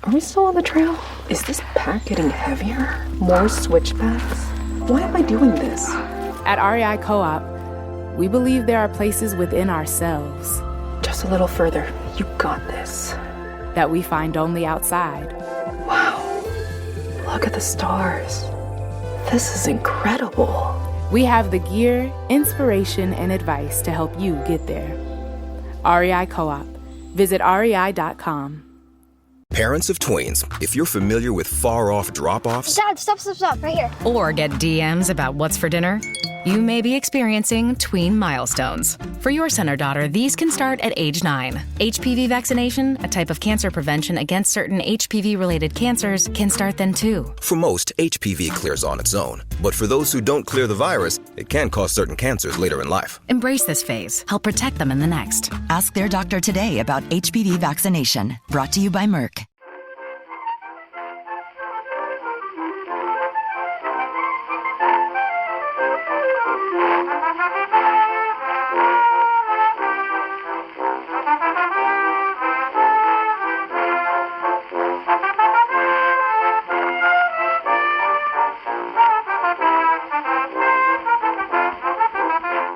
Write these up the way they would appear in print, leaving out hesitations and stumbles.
Are we still on the trail? Is this pack getting heavier? More switchbacks? Why am I doing this? At REI Co-op, we believe there are places within ourselves Just a little further. You got this. that we find only outside. Wow. Look at the stars. This is incredible. We have the gear, inspiration, and advice to help you get there. REI Co-op. Visit rei.com. Parents of tweens, if you're familiar with far-off drop-offs... Dad, stop, right here. Or get DMs about what's for dinner, you may be experiencing tween milestones. For your son or daughter, these can start at age 9. HPV vaccination, a type of cancer prevention against certain HPV-related cancers, can start then too. For most, HPV clears on its own. But for those who don't clear the virus, it can cause certain cancers later in life. Embrace this phase. Help protect them in the next. Ask their doctor today about HPV vaccination. Brought to you by Merck.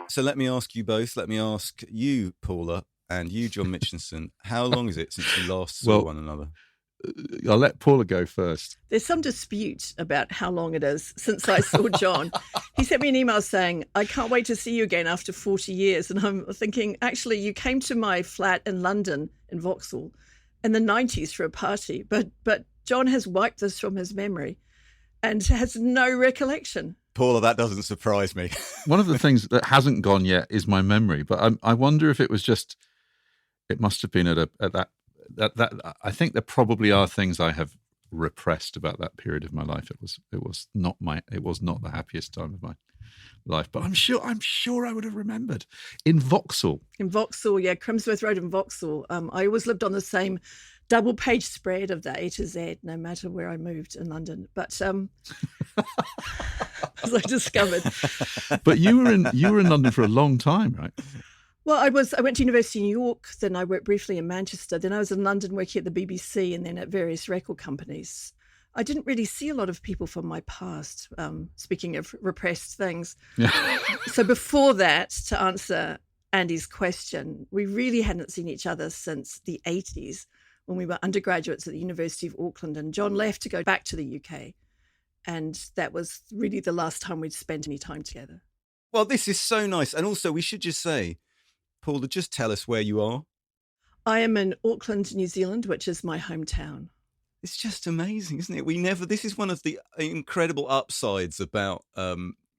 So let me ask you both. Let me ask you, Paula, and you, John Mitchinson. How long is it since you last saw one another? I'll let Paula go first. There's some dispute about how long it is since I saw John. He sent me an email saying, I can't wait to see you again after 40 years. And I'm thinking, actually, you came to my flat in London, in Vauxhall, in the 90s for a party. But John has wiped this from his memory and has no recollection. Paula, that doesn't surprise me. One of the things that hasn't gone yet is my memory, but I wonder if it was just, it must have been at that. I think there probably are things I have repressed about that period of my life. It was not the happiest time of my life, but I'm sure I would have remembered in Vauxhall. In Vauxhall, yeah, Crimsworth Road in Vauxhall. I always lived on the same double-page spread of the A to Z, no matter where I moved in London. But as I discovered. But you were in London for a long time, right? Well, I went to University of New York, then I worked briefly in Manchester, then I was in London working at the BBC and then at various record companies. I didn't really see a lot of people from my past, speaking of repressed things. So before that, to answer Andy's question, we really hadn't seen each other since the 80s when we were undergraduates at the University of Auckland, and John left to go back to the UK. And that was really the last time we'd spent any time together. Well, this is so nice. And also, we should just say, Paula, just tell us where you are. I am in Auckland, New Zealand, which is my hometown. It's just amazing, isn't it? This is one of the incredible upsides about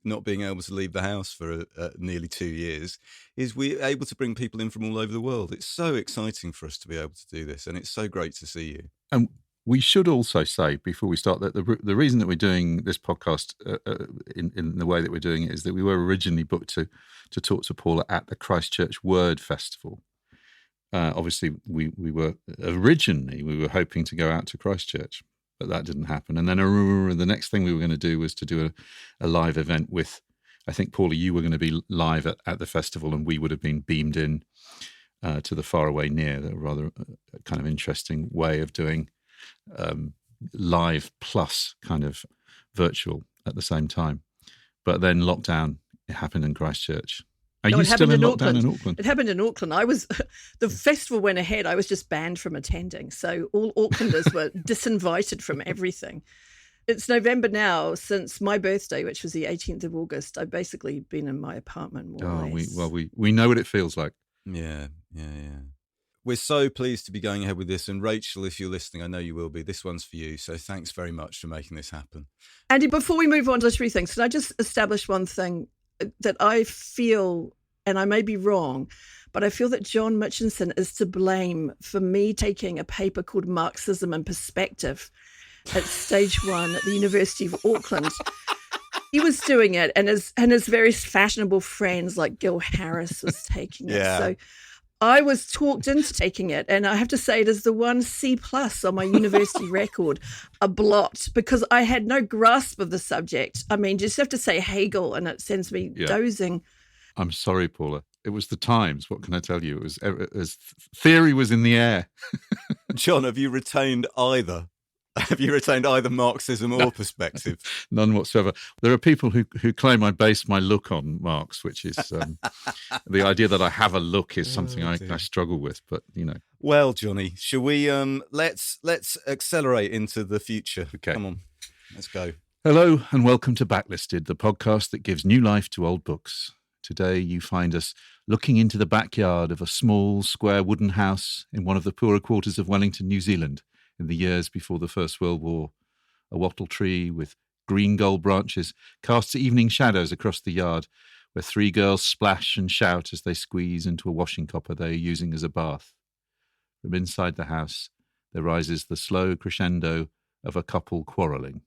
not being able to leave the house for nearly 2 years, is we're able to bring people in from all over the world. It's so exciting for us to be able to do this, and it's so great to see you. And we should also say, before we start, that the reason that we're doing this podcast in the way that we're doing it is that we were originally booked to talk to Paula at the Christchurch Word Festival. Obviously, we were hoping to go out to Christchurch, but that didn't happen. And then the next thing we were going to do was to do a live event with, I think, Paula, you were going to be live at the festival, and we would have been beamed in to the Far Away Near. That rather kind of interesting way of doing live plus kind of virtual at the same time. But then lockdown, it happened in Christchurch. Are you still in lockdown in Auckland? It happened in Auckland. The festival went ahead. I was just banned from attending. So all Aucklanders were disinvited from everything. It's November now. Since my birthday, which was the 18th of August, I've basically been in my apartment more or less. We know what it feels like. Yeah. We're so pleased to be going ahead with this. And Rachel, if you're listening, I know you will be, this one's for you. So thanks very much for making this happen. Andy, before we move on to literary things, can I just establish one thing that I feel, and I may be wrong, but I feel that John Mitchinson is to blame for me taking a paper called Marxism and Perspective at stage 1 at the University of Auckland. He was doing it, and his very fashionable friends like Gil Harris was taking it. Yeah. So I was talked into taking it, and I have to say it is the one C+ on my university record, a blot, because I had no grasp of the subject. I mean, just have to say Hegel, and it sends me dozing. I'm sorry, Paula. It was the Times. What can I tell you? It was theory was in the air. John, have you retained either? Have you retained either Marxism or perspective? None whatsoever. There are people who claim I base my look on Marx, which is the idea that I have a look is something I struggle with. But Well, Johnny, shall we? Let's accelerate into the future. Okay. Come on, let's go. Hello and welcome to Backlisted, the podcast that gives new life to old books. Today you find us looking into the backyard of a small, square wooden house in one of the poorer quarters of Wellington, New Zealand, in the years before the First World War. A wattle tree with green gold branches casts evening shadows across the yard, where three girls splash and shout as they squeeze into a washing copper they are using as a bath. From inside the house, there rises the slow crescendo of a couple quarrelling.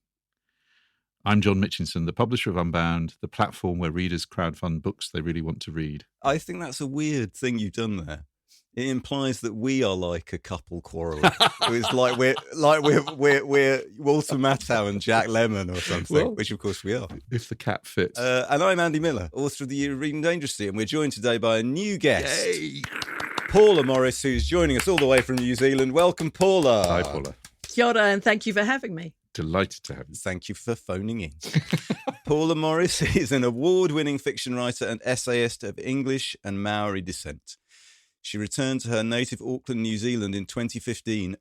I'm John Mitchinson, the publisher of Unbound, the platform where readers crowdfund books they really want to read. I think that's a weird thing you've done there. It implies that we are like a couple quarreling. It's like we're Walter Matthau and Jack Lemmon or something, Well, which of course we are. If the cat fits. And I'm Andy Miller, author of The Year of Reading Dangerously, and we're joined today by a new guest, Yay! Paula Morris, who's joining us all the way from New Zealand. Welcome, Paula. Hi, Paula. Kia ora, and thank you for having me. Delighted to have you. Thank you for phoning in. Paula Morris is an award-winning fiction writer and essayist of English and Maori descent. She returned to her native Auckland, New Zealand in 2015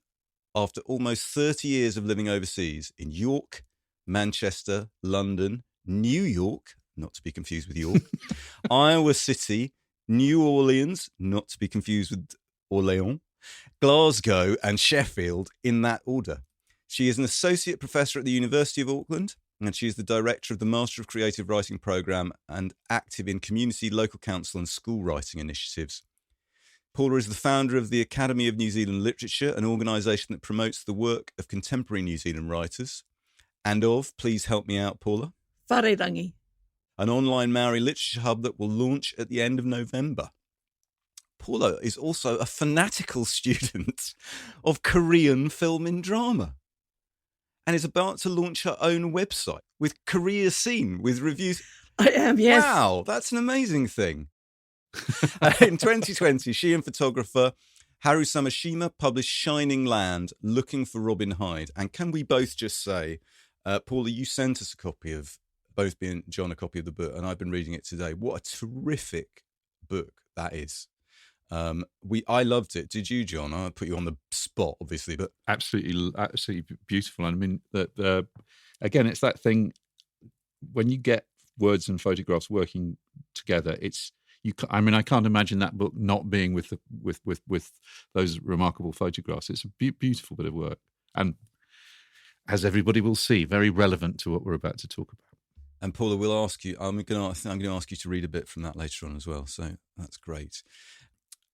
after almost 30 years of living overseas in York, Manchester, London, New York, not to be confused with York, Iowa City, New Orleans, not to be confused with Orléans, Glasgow and Sheffield in that order. She is an associate professor at the University of Auckland, and she is the director of the Master of Creative Writing programme and active in community, local council and school writing initiatives. Paula is the founder of the Academy of New Zealand Literature, an organisation that promotes the work of contemporary New Zealand writers, and of, please help me out, Paula, Wharerangi. an online Maori literature hub that will launch at the end of November. Paula is also a fanatical student of Korean film and drama and is about to launch her own website with Korea Scene with reviews. I am, yes. Wow, that's an amazing thing. In 2020, she and photographer Haru Samashima published Shining Land, Looking for Robin Hyde. And can we both just say, Paula, you sent us a copy of, both me and John, a copy of the book, and I've been reading it today. What a terrific book that is. I loved it. Did you, John? I put you on the spot, obviously, but Absolutely beautiful. I mean, again, it's that thing when you get words and photographs working together. I can't imagine that book not being with those remarkable photographs. It's a beautiful bit of work, and as everybody will see, very relevant to what we're about to talk about. And Paula, we'll ask you. I'm going to ask you to read a bit from that later on as well. So that's great.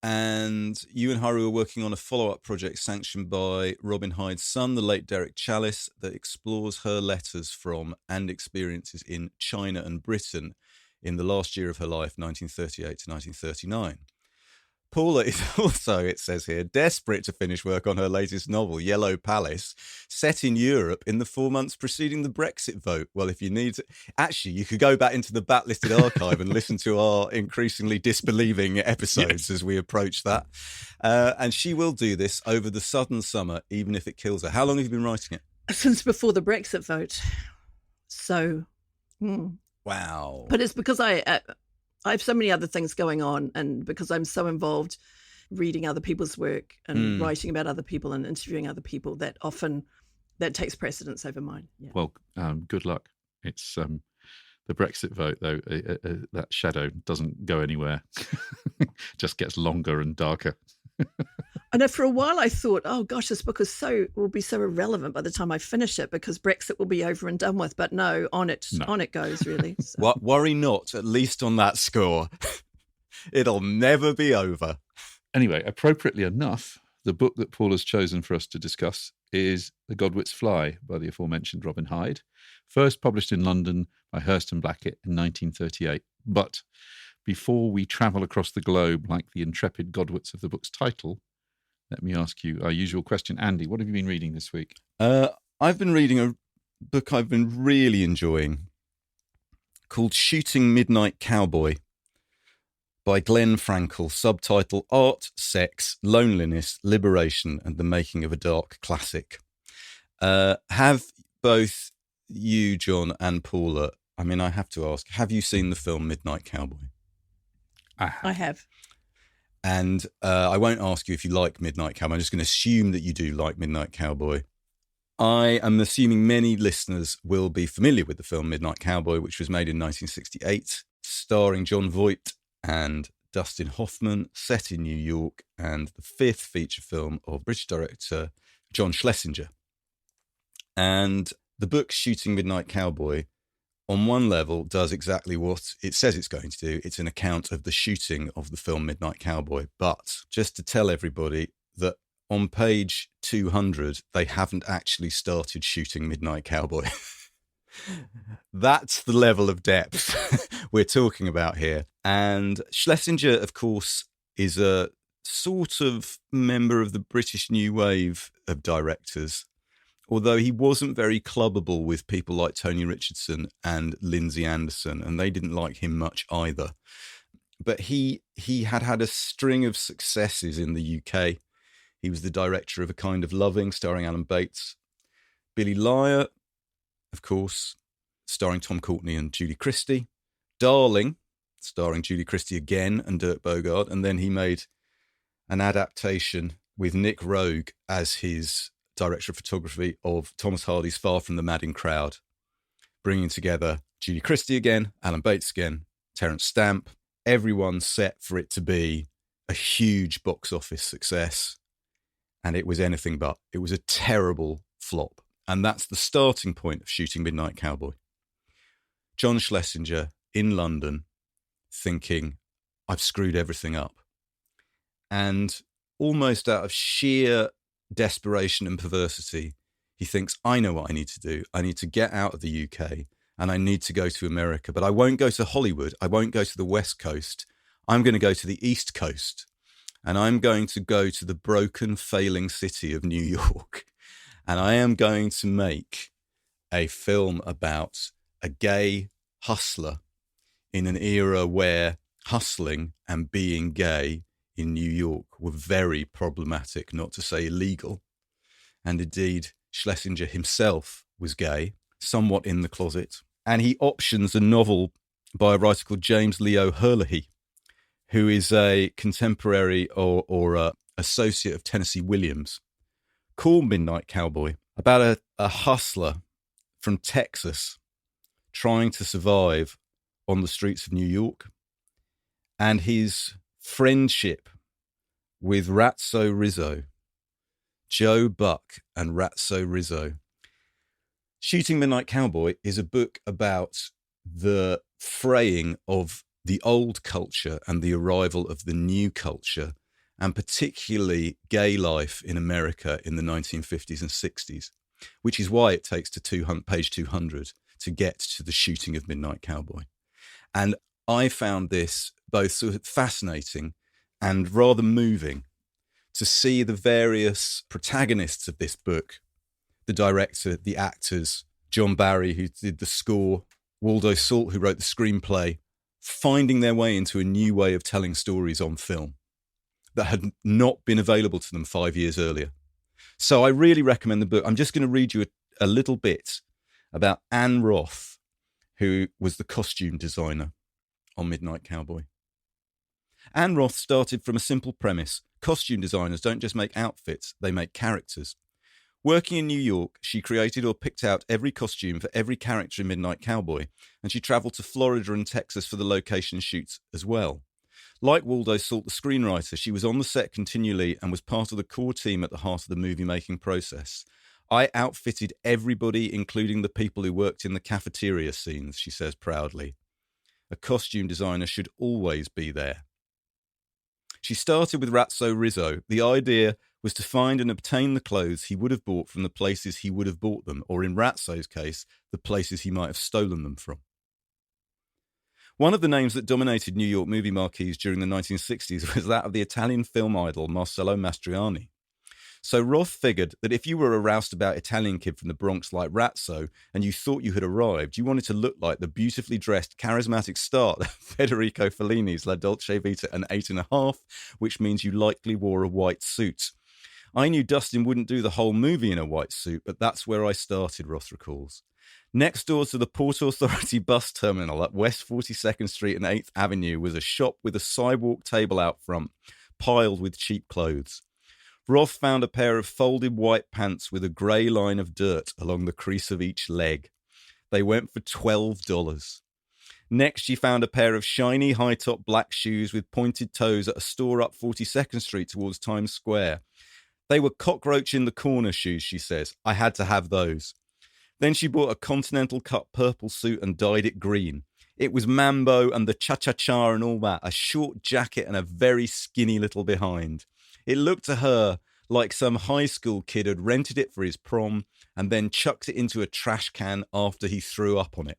And you and Haru are working on a follow-up project sanctioned by Robin Hyde's son, the late Derek Challis, that explores her letters from and experiences in China and Britain in the last year of her life, 1938 to 1939. Paula is also, it says here, desperate to finish work on her latest novel, Yellow Palace, set in Europe in the 4 months preceding the Brexit vote. Well, if you need to, actually, you could go back into the Backlisted archive and listen to our increasingly disbelieving episodes as we approach that. And she will do this over the southern summer, even if it kills her. How long have you been writing it? Since before the Brexit vote. So, Wow. But it's because I have so many other things going on, and because I'm so involved reading other people's work and writing about other people and interviewing other people, that often that takes precedence over mine. Yeah. Well, good luck. It's the Brexit vote, though. That shadow doesn't go anywhere. Just gets longer and darker. I know for a while I thought, oh gosh, this book will be so irrelevant by the time I finish it because Brexit will be over and done with. But no, on it goes, really. So. Worry not, at least on that score. It'll never be over. Anyway, appropriately enough, the book that Paul has chosen for us to discuss is The Godwits Fly by the aforementioned Robin Hyde, first published in London by Hurst and Blackett in 1938. But before we travel across the globe like the intrepid Godwits of the book's title, let me ask you our usual question. Andy, what have you been reading this week? I've been reading a book I've been really enjoying called Shooting Midnight Cowboy by Glenn Frankel, subtitle Art, Sex, Loneliness, Liberation, and the Making of a Dark Classic. Have both you, John, and Paula, I mean, I have to ask, have you seen the film Midnight Cowboy? I have. And I won't ask you if you like Midnight Cowboy. I'm just going to assume that you do like Midnight Cowboy. I am assuming many listeners will be familiar with the film Midnight Cowboy, which was made in 1968, starring Jon Voight and Dustin Hoffman, set in New York, and the fifth feature film of British director John Schlesinger. And the book Shooting Midnight Cowboy, on one level, does exactly what it says it's going to do. It's an account of the shooting of the film Midnight Cowboy. But just to tell everybody that on page 200, they haven't actually started shooting Midnight Cowboy. That's the level of depth we're talking about here. And Schlesinger, of course, is a sort of member of the British New Wave of directors, although he wasn't very clubbable with people like Tony Richardson and Lindsay Anderson, and they didn't like him much either. But he had a string of successes in the UK. He was the director of A Kind of Loving, starring Alan Bates. Billy Liar, of course, starring Tom Courtenay and Julie Christie. Darling, starring Julie Christie again and Dirk Bogarde. And then he made an adaptation with Nick Rogue as his director of photography of Thomas Hardy's Far From the Madding Crowd, bringing together Julie Christie again, Alan Bates again, Terence Stamp. Everyone set for it to be a huge box office success. And it was anything but. It was a terrible flop. And that's the starting point of Shooting Midnight Cowboy. John Schlesinger in London thinking, I've screwed everything up. And almost out of sheer desperation and perversity, he thinks, I know what I need to do. I need to get out of the UK and I need to go to America. But I won't go to Hollywood. I won't go to the West Coast. I'm going to go to the East Coast. And I'm going to go to the broken, failing city of New York. And I am going to make a film about a gay hustler in an era where hustling and being gay in New York were very problematic, not to say illegal. And indeed, Schlesinger himself was gay, somewhat in the closet. And he options a novel by a writer called James Leo Herlihy, who is a contemporary or a associate of Tennessee Williams, called Midnight Cowboy, about a hustler from Texas trying to survive on the streets of New York, and his friendship with Ratso Rizzo, Joe Buck and Ratso Rizzo. Shooting Midnight Cowboy is a book about the fraying of the old culture and the arrival of the new culture, and particularly gay life in America in the 1950s and 60s, which is why it takes to page 200 to get to the shooting of Midnight Cowboy. And I found this both sort of fascinating and rather moving to see the various protagonists of this book, the director, the actors, John Barry, who did the score, Waldo Salt, who wrote the screenplay, finding their way into a new way of telling stories on film that had not been available to them 5 years earlier. So I really recommend the book. I'm just going to read you a little bit about Anne Roth, who was the costume designer on Midnight Cowboy. Anne Roth started from a simple premise. Costume designers don't just make outfits, they make characters. Working in New York, she created or picked out every costume for every character in Midnight Cowboy, and she travelled to Florida and Texas for the location shoots as well. Like Waldo Salt, the screenwriter, she was on the set continually and was part of the core team at the heart of the movie-making process. I outfitted everybody, including the people who worked in the cafeteria scenes, she says proudly. A costume designer should always be there. She started with Ratso Rizzo. The idea was to find and obtain the clothes he would have bought from the places he would have bought them, or in Ratso's case, the places he might have stolen them from. One of the names that dominated New York movie marquees during the 1960s was that of the Italian film idol Marcello Mastroianni. So Roth figured that if you were a roustabout Italian kid from the Bronx like Ratso and you thought you had arrived, you wanted to look like the beautifully dressed, charismatic star of Federico Fellini's La Dolce Vita and 8.5, which means you likely wore a white suit. I knew Dustin wouldn't do the whole movie in a white suit, but that's where I started, Roth recalls. Next door to the Port Authority bus terminal at West 42nd Street and 8th Avenue was a shop with a sidewalk table out front, piled with cheap clothes. Roth found a pair of folded white pants with a grey line of dirt along the crease of each leg. They went for $12. Next, she found a pair of shiny high-top black shoes with pointed toes at a store up 42nd Street towards Times Square. They were cockroach in the corner shoes, she says. I had to have those. Then she bought a continental cut purple suit and dyed it green. It was Mambo and the cha-cha-cha and all that, a short jacket and a very skinny little behind. It looked to her like some high school kid had rented it for his prom and then chucked it into a trash can after he threw up on it.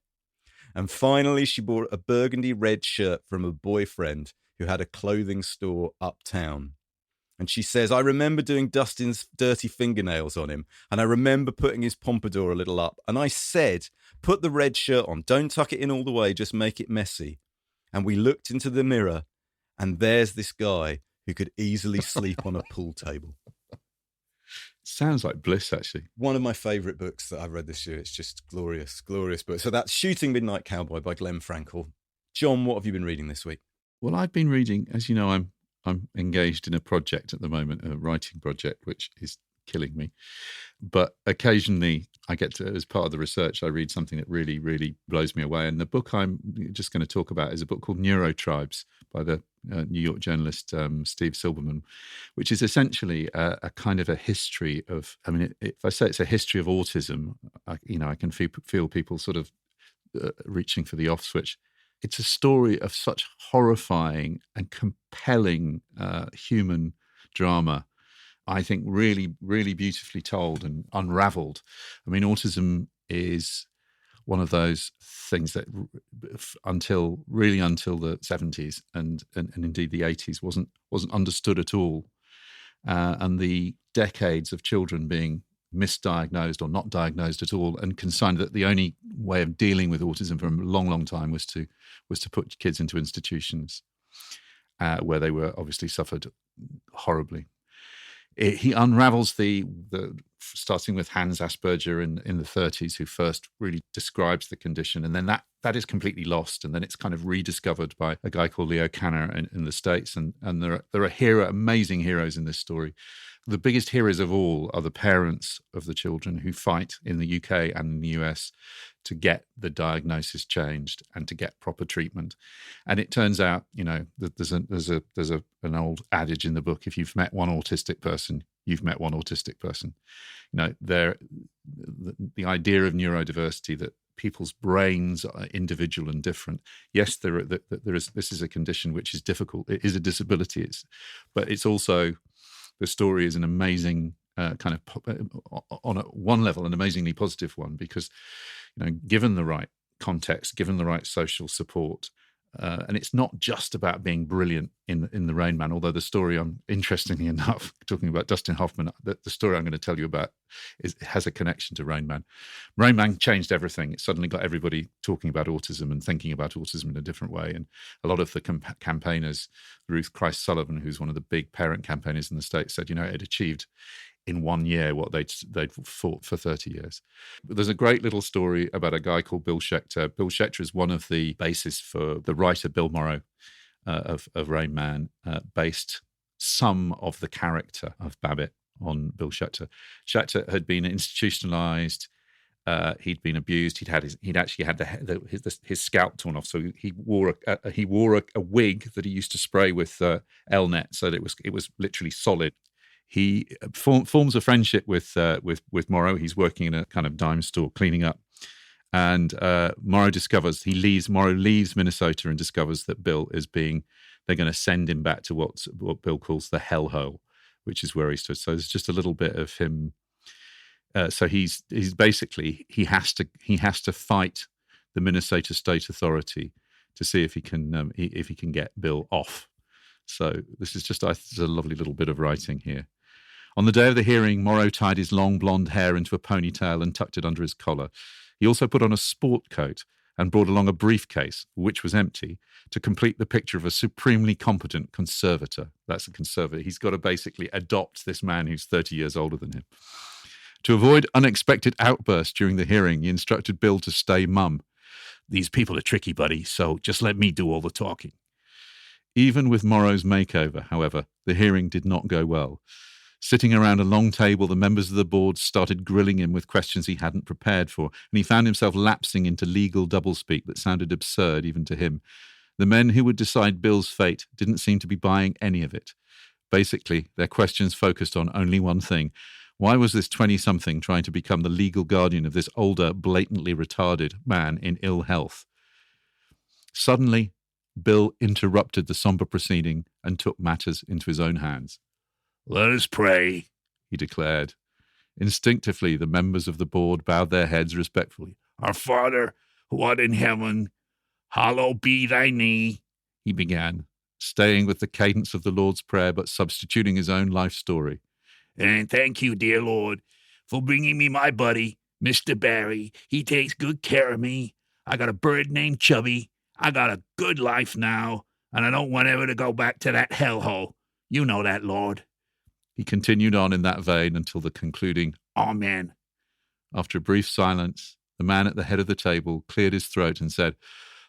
And finally, she bought a burgundy red shirt from a boyfriend who had a clothing store uptown. And she says, I remember doing Dustin's dirty fingernails on him, and I remember putting his pompadour a little up. And I said, put the red shirt on. Don't tuck it in all the way. Just make it messy. And we looked into the mirror, and there's this guy who could easily sleep on a pool table. Sounds like bliss, actually. One of my favourite books that I've read this year. It's just glorious, glorious book. So that's Shooting Midnight Cowboy by Glenn Frankel. John, what have you been reading this week? Well, I've been reading, as you know, I'm engaged in a project at the moment, a writing project, which is killing me. But occasionally I get to, as part of the research, I read something that really, really blows me away. And the book I'm just going to talk about is a book called Neurotribes by the New York journalist Steve Silberman, which is essentially a kind of a history of, I mean, if I say it's a history of autism, I can feel people sort of reaching for the off switch. It's a story of such horrifying and compelling human drama, I think really, really beautifully told and unraveled. I mean, autism is one of those things that until the 70s and indeed the 80s wasn't understood at all. And the decades of children being misdiagnosed or not diagnosed at all, and consigned that the only way of dealing with autism for a long, long time was to put kids into institutions where they were obviously suffered horribly. He unravels the starting with Hans Asperger in the 30s, who first really describes the condition, and then that is completely lost, and then it's kind of rediscovered by a guy called Leo Kanner in the States, and there are amazing heroes in this story. The biggest heroes of all are the parents of the children who fight in the UK and in the US to get the diagnosis changed and to get proper treatment. And it turns out, that there's an old adage in the book: if you've met one autistic person, you've met one autistic person. The idea of neurodiversity, that people's brains are individual and different. Yes, this is a condition which is difficult. It is a disability. But it's also, the story is an amazing kind of, on one level, an amazingly positive one, because, given the right context, given the right social support, and it's not just about being brilliant in the Rain Man, although the story, interestingly enough, talking about Dustin Hoffman, the story I'm going to tell you about has a connection to Rain Man. Rain Man changed everything. It suddenly got everybody talking about autism and thinking about autism in a different way. And a lot of the campaigners, Ruth Christ Sullivan, who's one of the big parent campaigners in the States, said, it achieved in 1 year what they'd fought for 30 years. But there's a great little story about a guy called Bill Schechter. Bill Schechter is one of the bases for the writer Bill Morrow of Rain Man, based some of the character of Babbitt on Bill Schechter. Schechter had been institutionalized. He'd been abused. He'd actually had his scalp torn off. So he wore a wig that he used to spray with L-net, so that it was literally solid. He forms a friendship with Morrow. He's working in a kind of dime store cleaning up, and Morrow leaves Minnesota and discovers that Bill they're going to send him back to what Bill calls the hellhole, which is where he stood. So there's just a little bit of him. So he's basically, he has to fight the Minnesota State Authority to see if he can get Bill off. So this is just a lovely little bit of writing here. On the day of the hearing, Morrow tied his long blonde hair into a ponytail and tucked it under his collar. He also put on a sport coat and brought along a briefcase, which was empty, to complete the picture of a supremely competent conservator. That's a conservator. He's got to basically adopt this man who's 30 years older than him. To avoid unexpected outbursts during the hearing, he instructed Bill to stay mum. These people are tricky, buddy, so just let me do all the talking. Even with Morrow's makeover, however, the hearing did not go well. Sitting around a long table, the members of the board started grilling him with questions he hadn't prepared for, and he found himself lapsing into legal doublespeak that sounded absurd even to him. The men who would decide Bill's fate didn't seem to be buying any of it. Basically, their questions focused on only one thing. Why was this 20-something trying to become the legal guardian of this older, blatantly retarded man in ill health? Suddenly, Bill interrupted the somber proceeding and took matters into his own hands. "Let us pray," he declared. Instinctively, the members of the board bowed their heads respectfully. "Our Father, who art in heaven, hallowed be thy name," he began, staying with the cadence of the Lord's Prayer but substituting his own life story. "And thank you, dear Lord, for bringing me my buddy, Mr. Barry. He takes good care of me. I got a bird named Chubby. I got a good life now, and I don't want ever to go back to that hellhole. You know that, Lord." He continued on in that vein until the concluding Amen. After a brief silence, the man at the head of the table cleared his throat and said,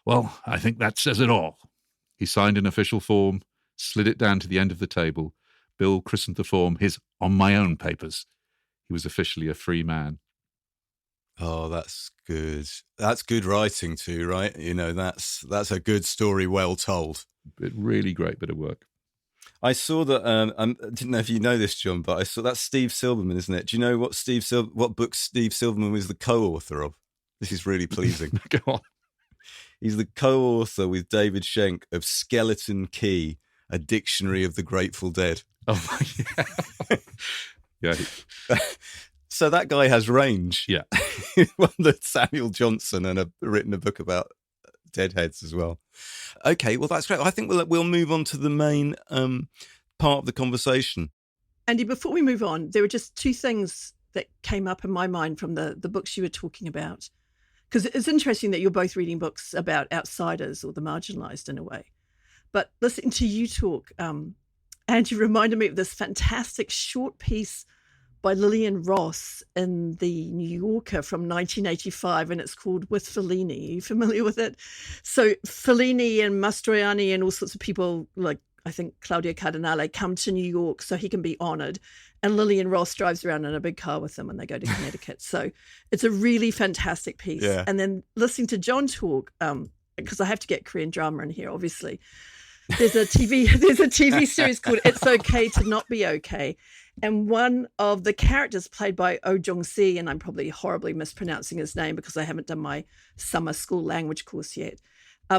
"Well, I think that says it all." He signed an official form, slid it down to the end of the table. Bill christened the form his "On My Own" papers. He was officially a free man. Oh, that's good. That's good writing too, right? You know, that's a good story, well told. A really great bit of work. I saw that. I didn't know if you know this, John, but I saw that's Steve Silverman, isn't it? Do you know what book Steve Silverman was the co-author of? This is really pleasing. Go on. He's the co-author with David Schenck of Skeleton Key, a dictionary of the Grateful Dead. Oh, yeah. Yeah. So that guy has range. Yeah. One that Samuel Johnson and written a book about deadheads as well. Okay, well, that's great. I think we'll move on to the main part of the conversation. Andy, before we move on, there were just two things that came up in my mind from the books you were talking about. Because it's interesting that you're both reading books about outsiders or the marginalised in a way. But listening to you talk, Andy reminded me of this fantastic short piece by Lillian Ross in the New Yorker from 1985, and it's called With Fellini. Are you familiar with it? So Fellini and Mastroianni and all sorts of people, like I think Claudio Cardinale, come to New York so he can be honoured. And Lillian Ross drives around in a big car with them when they go to Connecticut. So it's a really fantastic piece. Yeah. And then listening to John talk, because I have to get Korean drama in here, obviously. There's a TV series called It's Okay to Not Be Okay. And one of the characters played by Oh Jong-si, and I'm probably horribly mispronouncing his name because I haven't done my summer school language course yet,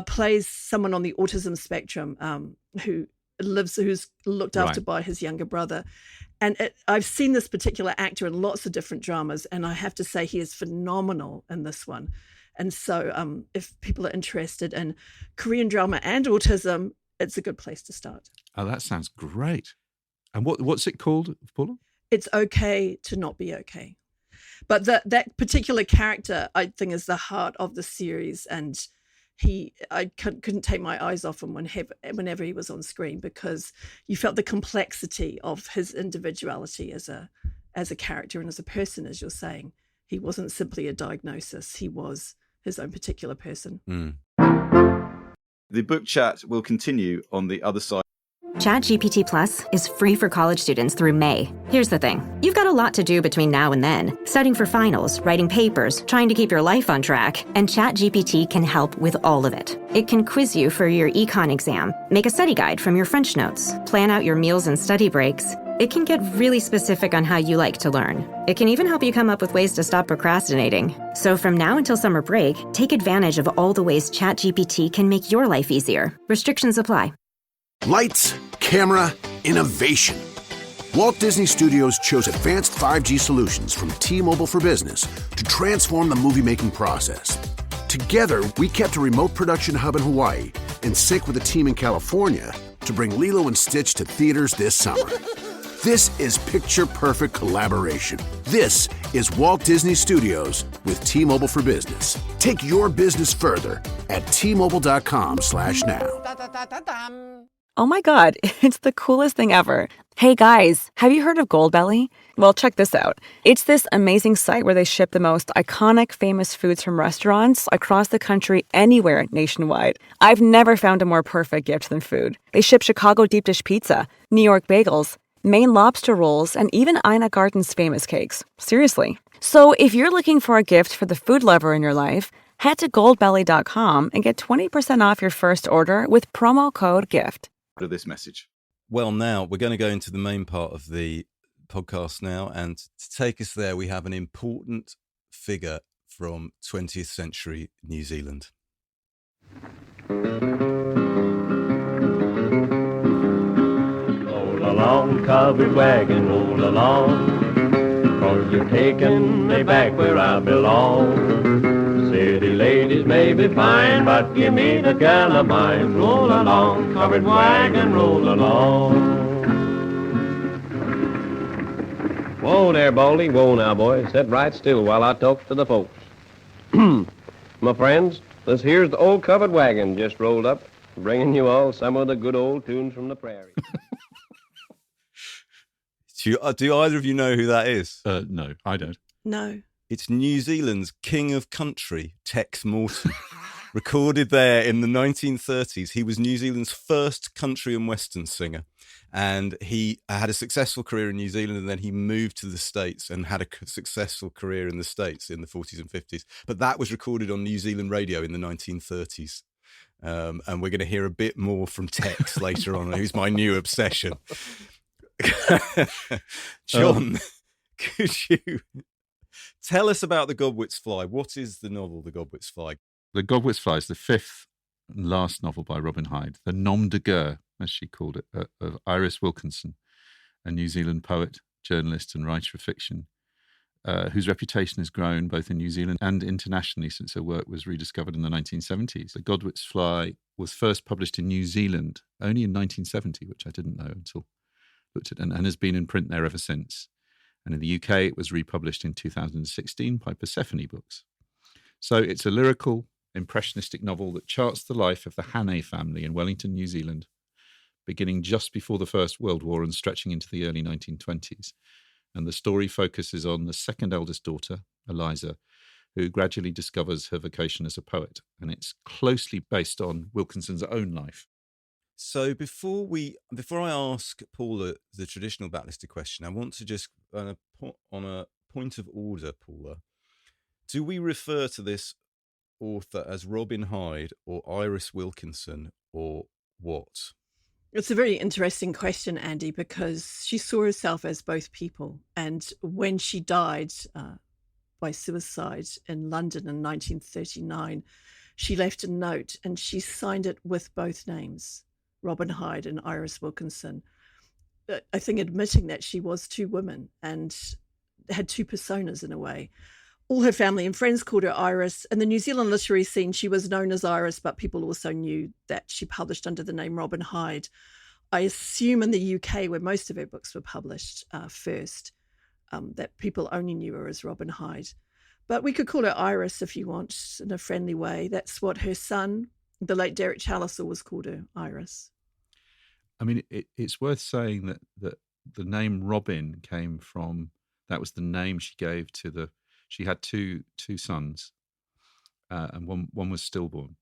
plays someone on the autism spectrum who's looked after by his younger brother. And I've seen this particular actor in lots of different dramas, and I have to say he is phenomenal in this one. And so if people are interested in Korean drama and autism, it's a good place to start. Oh, that sounds great. And what's it called, Paula? It's Okay to Not Be Okay. But that particular character, I think, is the heart of the series. And I couldn't take my eyes off him whenever he was on screen, because you felt the complexity of his individuality as a character and as a person, as you're saying. He wasn't simply a diagnosis. He was his own particular person. Mm. The book chat will continue on the other side. ChatGPT Plus is free for college students through May. Here's the thing. You've got a lot to do between now and then. Studying for finals, writing papers, trying to keep your life on track. And ChatGPT can help with all of it. It can quiz you for your econ exam, make a study guide from your French notes, plan out your meals and study breaks. It can get really specific on how you like to learn. It can even help you come up with ways to stop procrastinating. So from now until summer break, take advantage of all the ways ChatGPT can make your life easier. Restrictions apply. Lights, camera, innovation. Walt Disney Studios chose advanced 5G solutions from T-Mobile for Business to transform the movie-making process. Together, we kept a remote production hub in Hawaii in sync with a team in California to bring Lilo and Stitch to theaters this summer. This is picture-perfect collaboration. This is Walt Disney Studios with T-Mobile for Business. Take your business further at T-Mobile.com/now. Oh my God, it's the coolest thing ever. Hey guys, have you heard of Goldbelly? Well, check this out. It's this amazing site where they ship the most iconic, famous foods from restaurants across the country, anywhere nationwide. I've never found a more perfect gift than food. They ship Chicago deep dish pizza, New York bagels, Maine lobster rolls, and even Ina Garten's famous cakes. Seriously. So if you're looking for a gift for the food lover in your life, head to goldbelly.com and get 20% off your first order with promo code GIFT. Of this message. Well, now we're going to go into the main part of the podcast now, and to take us there, we have an important figure from 20th century New Zealand. Roll along, covered wagon, roll along, 'cause you're taking me back where I belong. City ladies may be fine, but give me the gal of mine. Roll along, covered wagon, roll along. Whoa there, Baldy. Whoa now, boy. Sit right still while I talk to the folks. My friends, this here's the old covered wagon just rolled up, bringing you all some of the good old tunes from the prairie. Do either of you know who that is? No, I don't. No. It's New Zealand's King of Country, Tex Morton. Recorded there in the 1930s. He was New Zealand's first country and western singer. And he had a successful career in New Zealand, and then he moved to the States and had a successful career in the States in the 40s and 50s. But that was recorded on New Zealand radio in the 1930s. And we're going to hear a bit more from Tex later on, who's my new obsession. John, could you tell us about The Godwits Fly? What is the novel, The Godwits Fly? The Godwits Fly is the fifth and last novel by Robin Hyde, the nom de guerre, as she called it, of Iris Wilkinson, a New Zealand poet, journalist and writer of fiction, whose reputation has grown both in New Zealand and internationally since her work was rediscovered in the 1970s. The Godwits Fly was first published in New Zealand only in 1970, which I didn't know until looked at, and has been in print there ever since. And in the UK, it was republished in 2016 by Persephone Books. So it's a lyrical, impressionistic novel that charts the life of the Hannay family in Wellington, New Zealand, beginning just before the First World War and stretching into the early 1920s. And the story focuses on the second eldest daughter, Eliza, who gradually discovers her vocation as a poet. And it's closely based on Wilkinson's own life. So before I ask Paula the traditional backlisted question, I want to just on a point of order, Paula. Do we refer to this author as Robin Hyde or Iris Wilkinson or what? It's a very interesting question, Andy, because she saw herself as both people. And when she died by suicide in London in 1939, she left a note and she signed it with both names, Robin Hyde and Iris Wilkinson. I think admitting that she was two women and had two personas in a way. All her family and friends called her Iris. In the New Zealand literary scene, she was known as Iris, but people also knew that she published under the name Robin Hyde. I assume in the UK, where most of her books were published first, that people only knew her as Robin Hyde. But we could call her Iris if you want, in a friendly way. That's what her son, the late Derek Challis, always called her, Iris. I mean, it's worth saying that the name Robin came from, that was the name she gave to she had two sons, and one was stillborn.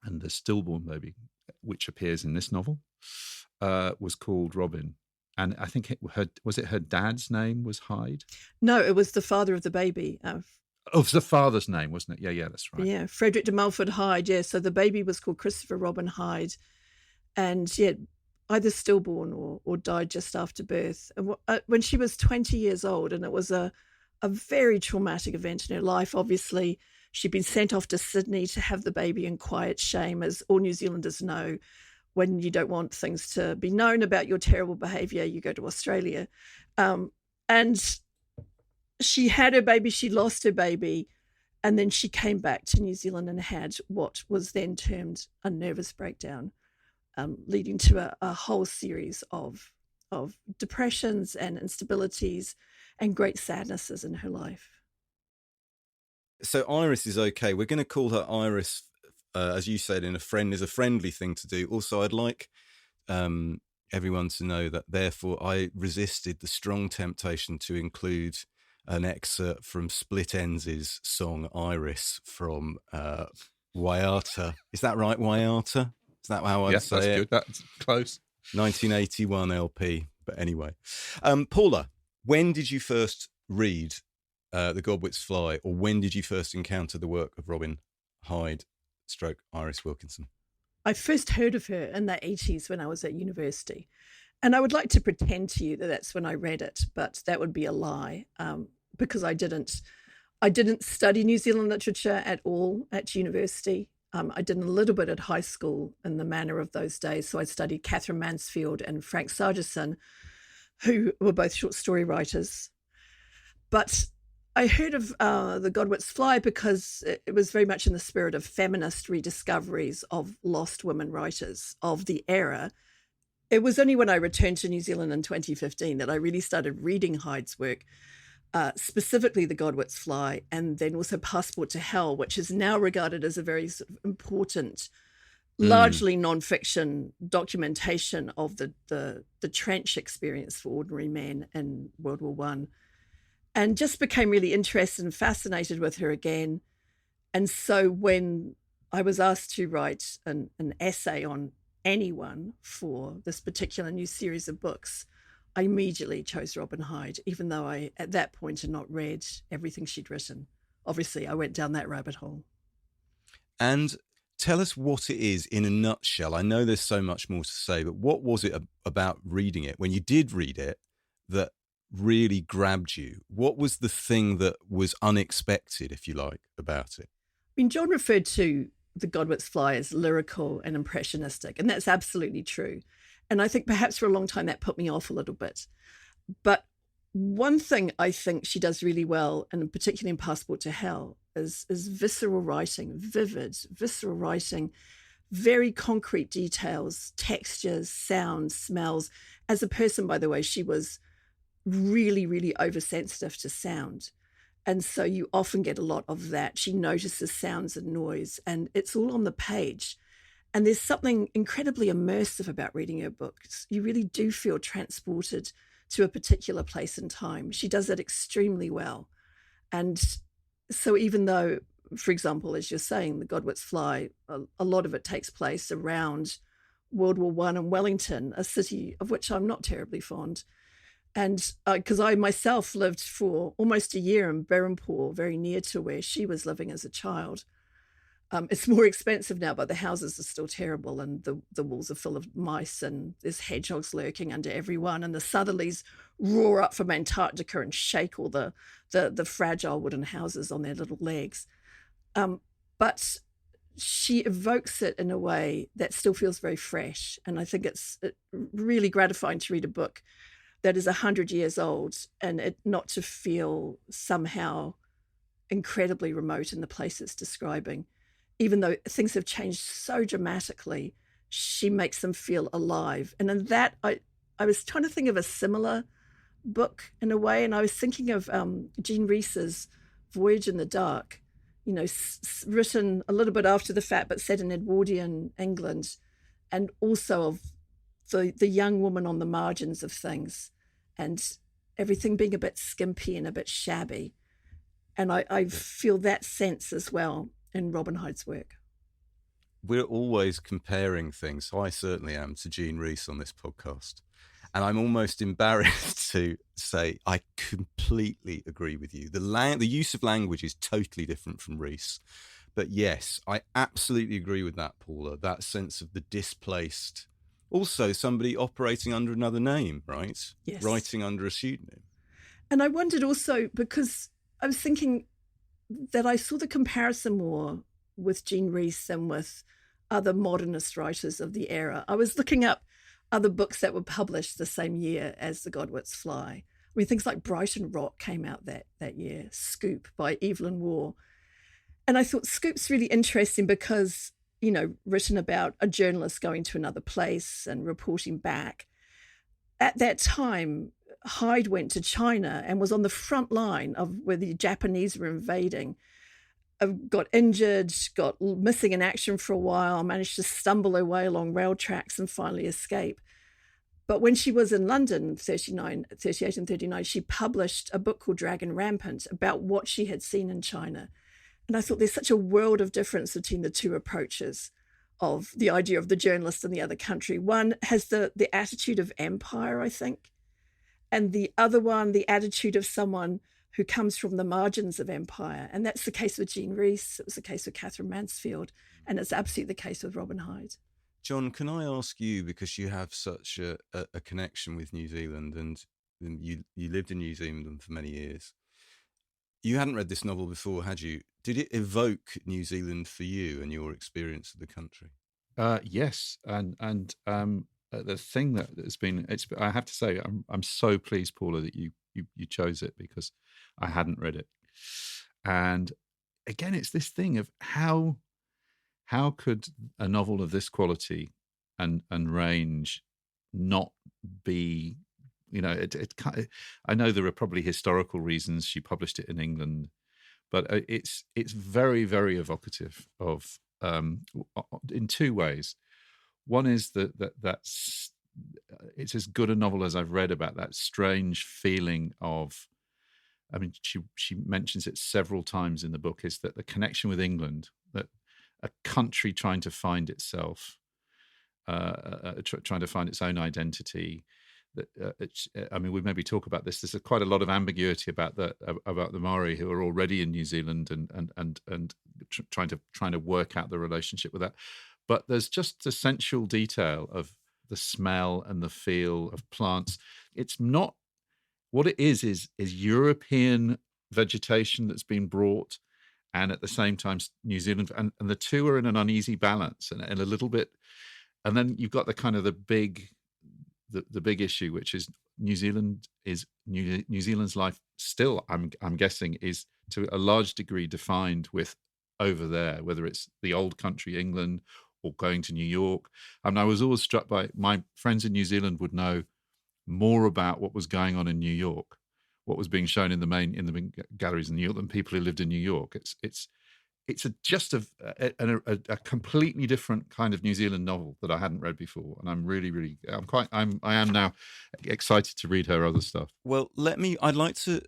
And the stillborn baby, which appears in this novel, was called Robin. And I think was it her dad's name was Hyde? No, it was the father of the baby. It was the father's name, wasn't it? Yeah, that's right. Yeah, Frederick de Mulford Hyde. Yeah, so the baby was called Christopher Robin Hyde, and either stillborn or died just after birth. And when she was 20 years old, and it was a very traumatic event in her life. Obviously, she'd been sent off to Sydney to have the baby in quiet shame, as all New Zealanders know. When you don't want things to be known about your terrible behaviour, you go to Australia. And she had her baby, she lost her baby, and then she came back to New Zealand and had what was then termed a nervous breakdown, leading to a whole series of of depressions and instabilities and great sadnesses in her life. So Iris is okay. We're going to call her Iris, as you said, is a friendly thing to do. Also, I'd like everyone to know that therefore I resisted the strong temptation to include an excerpt from Split Enz' song Iris from Waiata. Is that right, Waiata? Is that how I'd say it? Yes, that's good. That's close. 1981 LP. But anyway. Paula, when did you first read The Godwits Fly, or when did you first encounter the work of Robin Hyde / Iris Wilkinson? I first heard of her in the 80s when I was at university. And I would like to pretend to you that that's when I read it, but that would be a lie, because I didn't study New Zealand literature at all at university. I did a little bit at high school in the manner of those days. So I studied Catherine Mansfield and Frank Sargison, who were both short story writers. But I heard of The Godwits Fly because it was very much in the spirit of feminist rediscoveries of lost women writers of the era. It was only when I returned to New Zealand in 2015 that I really started reading Hyde's work, specifically The Godwits Fly, and then also Passport to Hell, which is now regarded as a very sort of important, largely non-fiction documentation of the trench experience for ordinary men in World War One. And just became really interested and fascinated with her again. And so when I was asked to write an essay on anyone for this particular new series of books, I immediately chose Robin Hyde, even though I, at that point, had not read everything she'd written. Obviously, I went down that rabbit hole. And tell us what it is in a nutshell. I know there's so much more to say, but what was it about reading it, when you did read it, that really grabbed you? What was the thing that was unexpected, if you like, about it? I mean, John referred to The Godwits Fly as lyrical and impressionistic, and that's absolutely true. And I think perhaps for a long time that put me off a little bit. But one thing I think she does really well, and particularly in Passport to Hell, is visceral writing, vivid, visceral writing, very concrete details, textures, sounds, smells. As a person, by the way, she was really, really oversensitive to sound. And so you often get a lot of that. She notices sounds and noise, and it's all on the page. And there's something incredibly immersive about reading her books. You really do feel transported to a particular place and time. She does that extremely well. And so even though, for example, as you're saying, The Godwits Fly, a lot of it takes place around World War I and Wellington, a city of which I'm not terribly fond. And because I myself lived for almost a year in Berhampore, very near to where she was living as a child. It's more expensive now, but the houses are still terrible, and the walls are full of mice, and there's hedgehogs lurking under everyone, and the southerlies roar up from Antarctica and shake all the fragile wooden houses on their little legs. But she evokes it in a way that still feels very fresh, and I think it's really gratifying to read a book that is 100 years old and it not to feel somehow incredibly remote in the place it's describing. Even though things have changed so dramatically, she makes them feel alive. And in that, I was trying to think of a similar book in a way, and I was thinking of Jean Rhys's Voyage in the Dark, you know, written a little bit after the fact, but set in Edwardian England, and also of the young woman on the margins of things and everything being a bit skimpy and a bit shabby. And I feel that sense as well in Robin Hyde's work. We're always comparing things. So I certainly am, to Jean Rhys on this podcast. And I'm almost embarrassed to say I completely agree with you. The use of language is totally different from Rhys. But yes, I absolutely agree with that, Paula, that sense of the displaced. Also, somebody operating under another name, right? Yes. Writing under a pseudonym. And I wondered also, because I was thinking that I saw the comparison more with Jean Rhys than with other modernist writers of the era. I was looking up other books that were published the same year as The Godwits Fly. I mean, things like Brighton Rock came out that year, Scoop by Evelyn Waugh. And I thought Scoop's really interesting because, you know, written about a journalist going to another place and reporting back. at that time, Hyde went to China and was on the front line of where the Japanese were invading. Got injured, got missing in action for a while, managed to stumble her way along rail tracks and finally escape. But when she was in London, 38 and 39, she published a book called Dragon Rampant about what she had seen in China. And I thought there's such a world of difference between the two approaches of the idea of the journalist in the other country. One has the attitude of empire, I think, and the other one, the attitude of someone who comes from the margins of empire. And that's the case with Jean Rhys, it was the case with Catherine Mansfield, and it's absolutely the case with Robin Hyde. John, can I ask you, because you have such a connection with New Zealand and you lived in New Zealand for many years. You hadn't read this novel before, had you? Did it evoke New Zealand for you and your experience of the country? Yes, and the thing that has been, I have to say, I'm so pleased, Paula, that you chose it, because I hadn't read it. And again, it's this thing of how could a novel of this quality and range not be, I know there are probably historical reasons she published it in England, but it's very, very evocative of in two ways. One is that's it's as good a novel as I've read about that strange feeling of, I mean, she mentions it several times in the book, is that the connection with England, that a country trying to find itself, trying to find its own identity. I mean, we maybe talk about this. There's quite a lot of ambiguity about the Maori who are already in New Zealand and trying to work out the relationship with that. But there's just essential detail of the smell and the feel of plants. It's not what it is European vegetation that's been brought, and at the same time New Zealand, and the two are in an uneasy balance and a little bit. And then you've got the kind of the big issue, which is New Zealand's life still, I'm guessing, is to a large degree defined with over there, whether it's the old country England or going to New York. And I was always struck by, my friends in New Zealand would know more about what was going on in New York, what was being shown in the main galleries in New York, than people who lived in New York. It's just a completely different kind of New Zealand novel that I hadn't read before, and I am now excited to read her other stuff. Well, I'd like to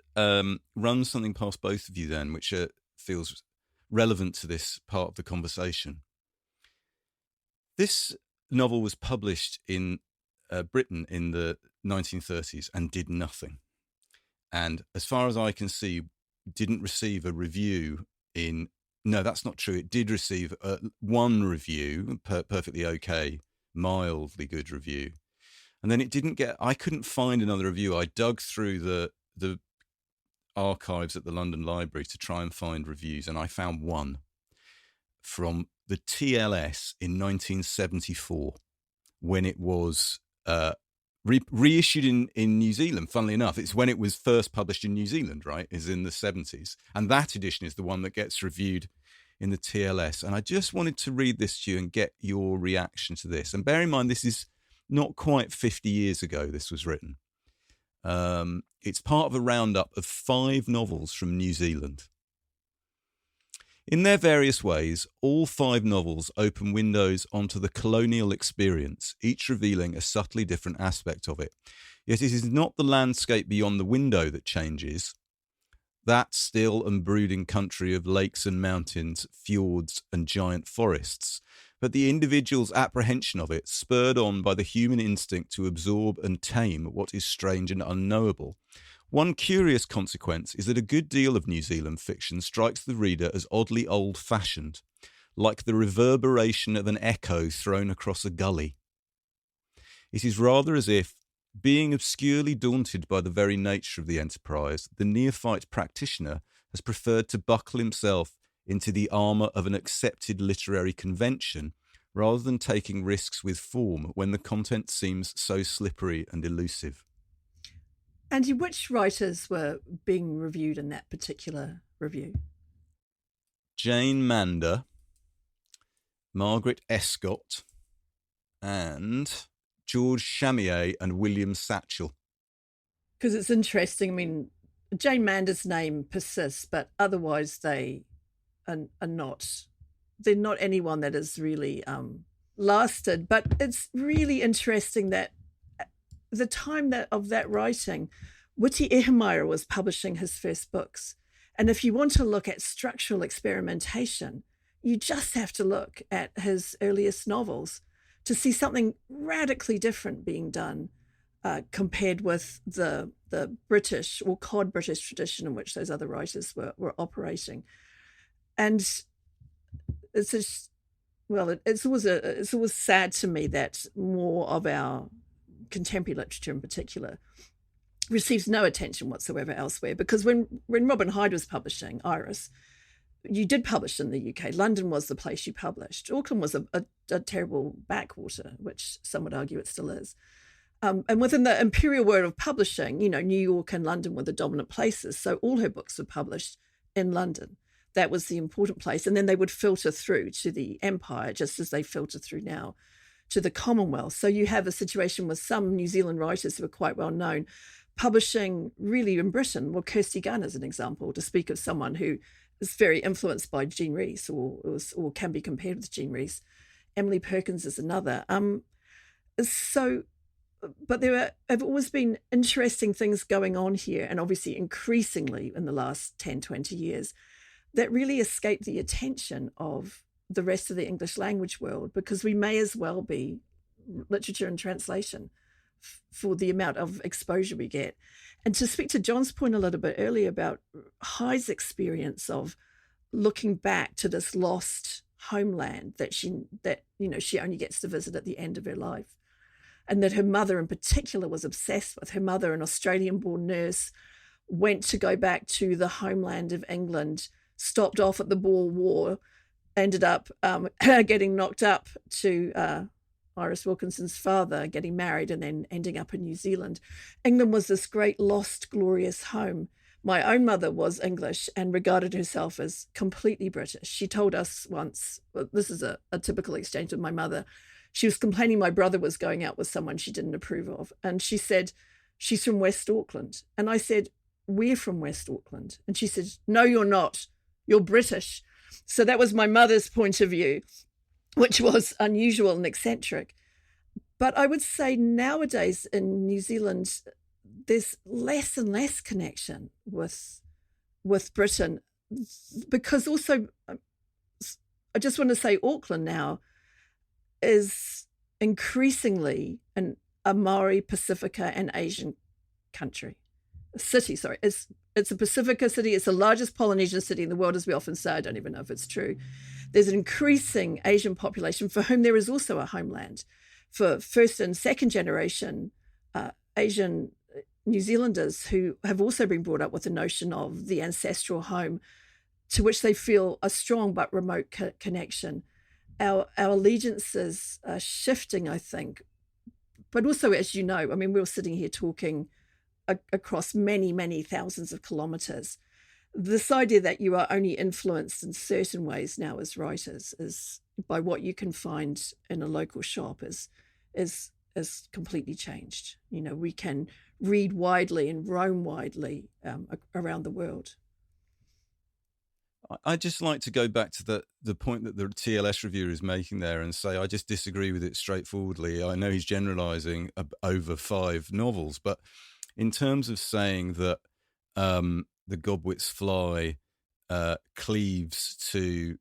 run something past both of you then, which feels relevant to this part of the conversation. This novel was published in Britain in the 1930s and did nothing, and as far as I can see, didn't receive a review in. No, that's not true. It did receive one review, perfectly okay, mildly good review. And then it didn't get, I couldn't find another review. I dug through the archives at the London Library to try and find reviews, and I found one from the TLS in 1974, when it was reissued in New Zealand. Funnily enough, it's when it was first published in New Zealand, right? Is in the 70s. And that edition is the one that gets reviewed in the TLS. And I just wanted to read this to you and get your reaction to this. And bear in mind, this is not quite 50 years ago this was written. It's part of a roundup of 5 novels from New Zealand. In their various ways, all 5 novels open windows onto the colonial experience, each revealing a subtly different aspect of it. Yet it is not the landscape beyond the window that changes, that still and brooding country of lakes and mountains, fjords and giant forests, but the individual's apprehension of it, spurred on by the human instinct to absorb and tame what is strange and unknowable. One curious consequence is that a good deal of New Zealand fiction strikes the reader as oddly old-fashioned, like the reverberation of an echo thrown across a gully. It is rather as if, being obscurely daunted by the very nature of the enterprise, the neophyte practitioner has preferred to buckle himself into the armour of an accepted literary convention, rather than taking risks with form when the content seems so slippery and elusive. Andy, which writers were being reviewed in that particular review? Jane Mander, Margaret Escott, and George Chamier and William Satchel. Because it's interesting. I mean, Jane Mander's name persists, but otherwise they are not. They're not anyone that has really lasted. But it's really interesting that the time of that writing, Witty Ehemeyer was publishing his first books. And if you want to look at structural experimentation, you just have to look at his earliest novels to see something radically different being done compared with the British or cod British tradition in which those other writers were operating. And it's just, well, it's always sad to me that more of our contemporary literature in particular receives no attention whatsoever elsewhere. Because when Robin Hyde was publishing Iris, you did publish in the UK. London was the place you published. Auckland was a terrible backwater, which some would argue it still is. And within the imperial world of publishing, New York and London were the dominant places. So all her books were published in London. That was the important place. And then they would filter through to the empire, just as they filter through now to the Commonwealth. So you have a situation with some New Zealand writers who are quite well known publishing really in Britain. Well, Kirsty Gunn is an example, to speak of someone who is very influenced by Jean Rhys or can be compared with Jean Rhys. Emily Perkins is another. But there have always been interesting things going on here, and obviously increasingly in the last 10, 20 years, that really escape the attention of the rest of the English language world, because we may as well be literature and translation for the amount of exposure we get. And to speak to John's point a little bit earlier about Hyde's experience of looking back to this lost homeland that she only gets to visit at the end of her life, and that her mother in particular was obsessed with. Her mother, an Australian-born nurse, went to go back to the homeland of England, stopped off at the Boer War, ended up getting knocked up to Iris Wilkinson's father, getting married, and then ending up in New Zealand. England was this great lost, glorious home. My own mother was English and regarded herself as completely British. She told us once, well, this is a typical exchange with my mother, she was complaining my brother was going out with someone she didn't approve of. And she said, she's from West Auckland. And I said, we're from West Auckland. And she said, no, you're not. You're British. So that was my mother's point of view, which was unusual and eccentric. But I would say nowadays in New Zealand, there's less and less connection with Britain, because also, I just want to say Auckland now is increasingly a Maori, Pacifica and Asian city. It's a Pacifica city. It's the largest Polynesian city in the world, as we often say. I don't even know if it's true. There's an increasing Asian population for whom there is also a homeland. For first and second generation Asian New Zealanders who have also been brought up with the notion of the ancestral home, to which they feel a strong but remote connection. Our allegiances are shifting, I think. But also, as you know, I mean, we're sitting here talking across many, many thousands of kilometres. This idea that you are only influenced in certain ways now as writers is by what you can find in a local shop is completely changed. We can read widely and roam widely around the world. I'd just like to go back to the point that the TLS reviewer is making there and say I just disagree with it straightforwardly. I know he's generalising over 5 novels, but in terms of saying that the Godwits fly cleaves to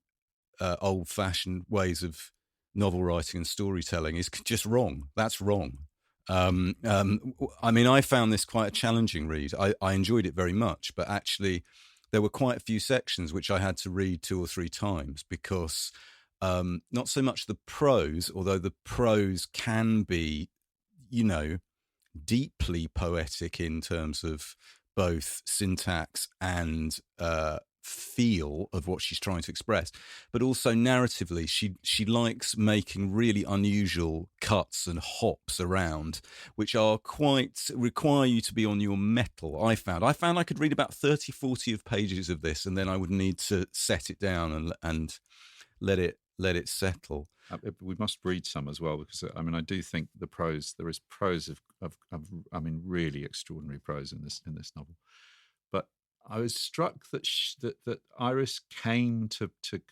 old-fashioned ways of novel writing and storytelling is just wrong. That's wrong. I mean, I found this quite a challenging read. I enjoyed it very much, but actually there were quite a few sections which I had to read 2 or 3 times because not so much the prose, although the prose can be, deeply poetic in terms of both syntax and feel of what she's trying to express, but also narratively she likes making really unusual cuts and hops around, which are quite require you to be on your mettle. I found I could read about 30-40 of pages of this and then I would need to set it down and let it let it settle. We must read some as well, because I mean, I do think there is prose of I mean, really extraordinary prose in this novel. But I was struck that that Iris came to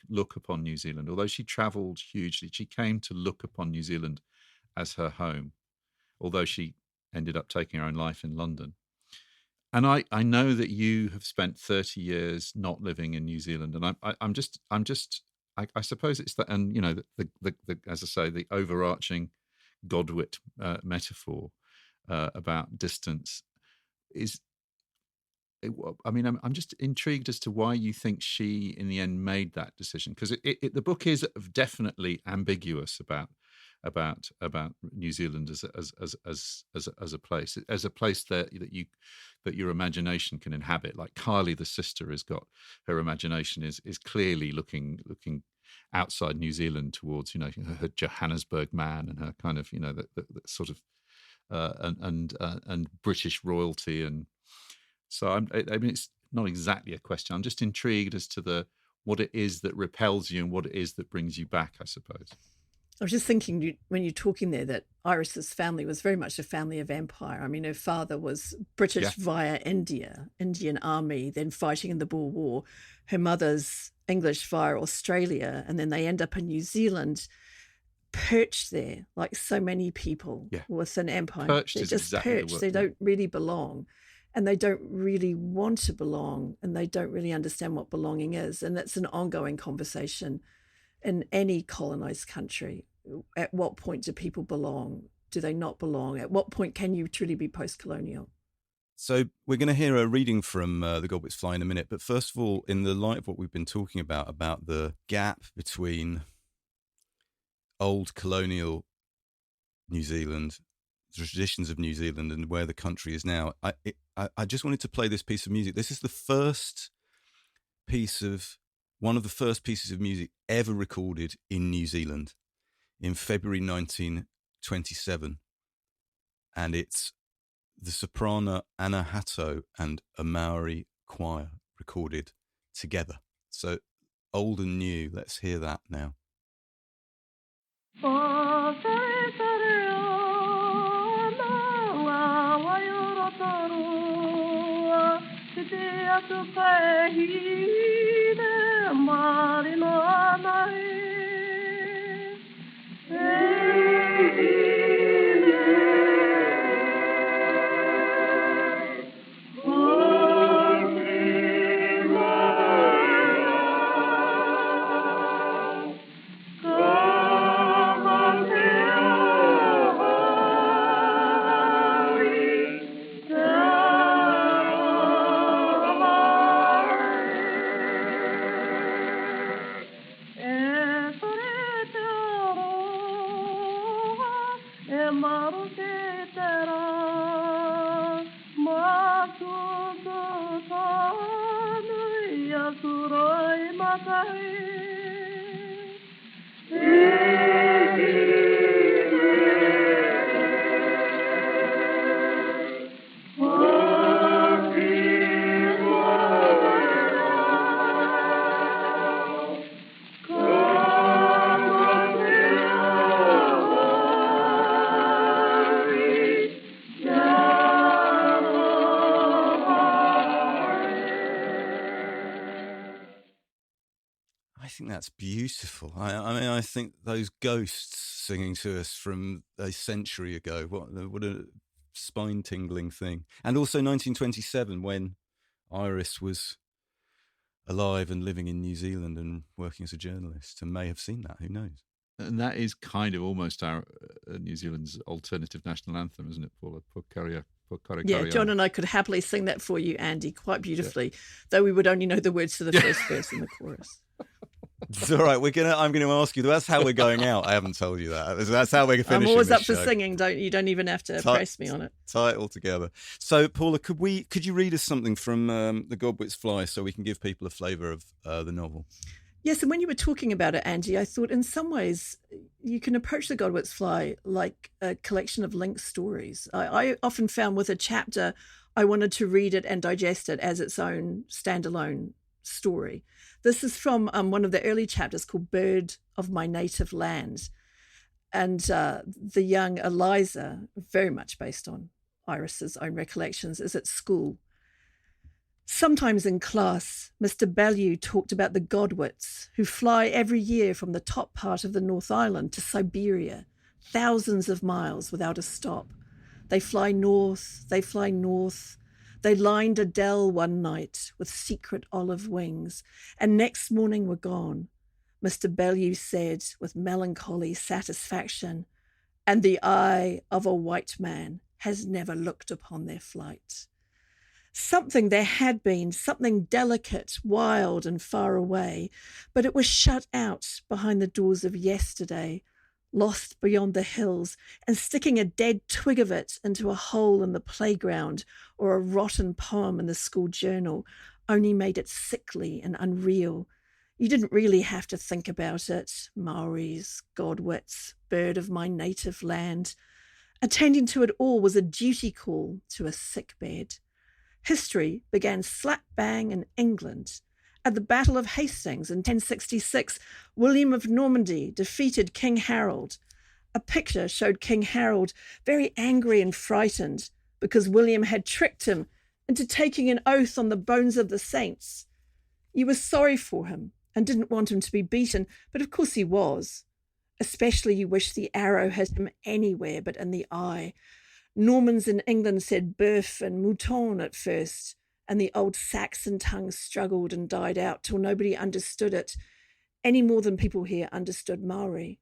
look upon New Zealand, although she travelled hugely. She came to look upon New Zealand as her home, although she ended up taking her own life in London. And I know that you have spent 30 years not living in New Zealand, and I suppose it's that, and you know, the as I say, the overarching Godwit metaphor about distance is. I mean, I'm just intrigued as to why you think she, in the end, made that decision, because the book is definitely ambiguous about New Zealand as a place, that your imagination can inhabit. Like Kylie, the sister, has got her imagination is clearly looking outside New Zealand towards, you know, her Johannesburg man and her kind of, you know, the sort of and British royalty. And so I mean, it's not exactly a question. I'm just intrigued as to what it is that repels you and what it is that brings you back, I suppose. I was just thinking when you're talking there that Iris's family was very much a family of empire. I mean, her father was British via Indian army, then fighting in the Boer War. Her mother's English via Australia, and then they end up in New Zealand, perched there like so many people with an empire. Perched They're is just exactly perched. the word. They don't really belong, and they don't really want to belong, and they don't really understand what belonging is. And that's an ongoing conversation in any colonized country. At what point do people belong? Do they not belong? At what point can you truly be post-colonial? So we're going to hear a reading from The Godwits Fly in a minute. But first of all, in the light of what we've been talking about the gap between old colonial New Zealand, the traditions of New Zealand, and where the country is now, I just wanted to play this piece of music. This is one of the first pieces of music ever recorded in New Zealand in February 1927. And it's the soprano Anna Hatto and a Maori choir recorded together. So old and new, let's hear that now. I think that's beautiful. I mean, I think those ghosts singing to us from a century ago, what a spine-tingling thing. And also 1927, when Iris was alive and living in New Zealand and working as a journalist, and may have seen that, who knows? And that is kind of almost our New Zealand's alternative national anthem, isn't it, Paula? Yeah, John and I could happily sing that for you, Andy, quite beautifully, though we would only know the words to the first verse and the chorus. It's all right. I'm going to ask you. That's how we're going out. I haven't told you that. That's how we're finishing. I'm always this up for show. singing. You don't even have to press me on it. Tie it all together. So, Paula, could you read us something from The Godwits Fly so we can give people a flavour of the novel? Yes, and when you were talking about it, Andy, I thought in some ways you can approach The Godwits Fly like a collection of linked stories. I often found with a chapter, I wanted to read it and digest it as its own standalone story. This is from one of the early chapters called Bird of My Native Land. And the young Eliza, very much based on Iris's own recollections, is at school. Sometimes in class, Mr. Bellew talked about the Godwits, who fly every year from the top part of the North Island to Siberia, thousands of miles without a stop. They fly north, they fly north. They lined a dell one night with secret olive wings, and next morning were gone. Mr. Bellew said with melancholy satisfaction, and the eye of a white man has never looked upon their flight. Something there had been, something delicate, wild and far away, but it was shut out behind the doors of yesterday, lost beyond the hills, and sticking a dead twig of it into a hole in the playground or a rotten poem in the school journal only made it sickly and unreal. You didn't really have to think about it. Maoris, Godwits, bird of my native land. Attending to it all was a duty call to a sick bed. History began slap bang in England. At the Battle of Hastings in 1066, William of Normandy defeated King Harold. A picture showed King Harold very angry and frightened because William had tricked him into taking an oath on the bones of the saints. You were sorry for him and didn't want him to be beaten, but of course he was. Especially you wished the arrow hit him anywhere but in the eye. Normans in England said bœuf and mouton at first, and the old Saxon tongue struggled and died out till nobody understood it, any more than people here understood Maori.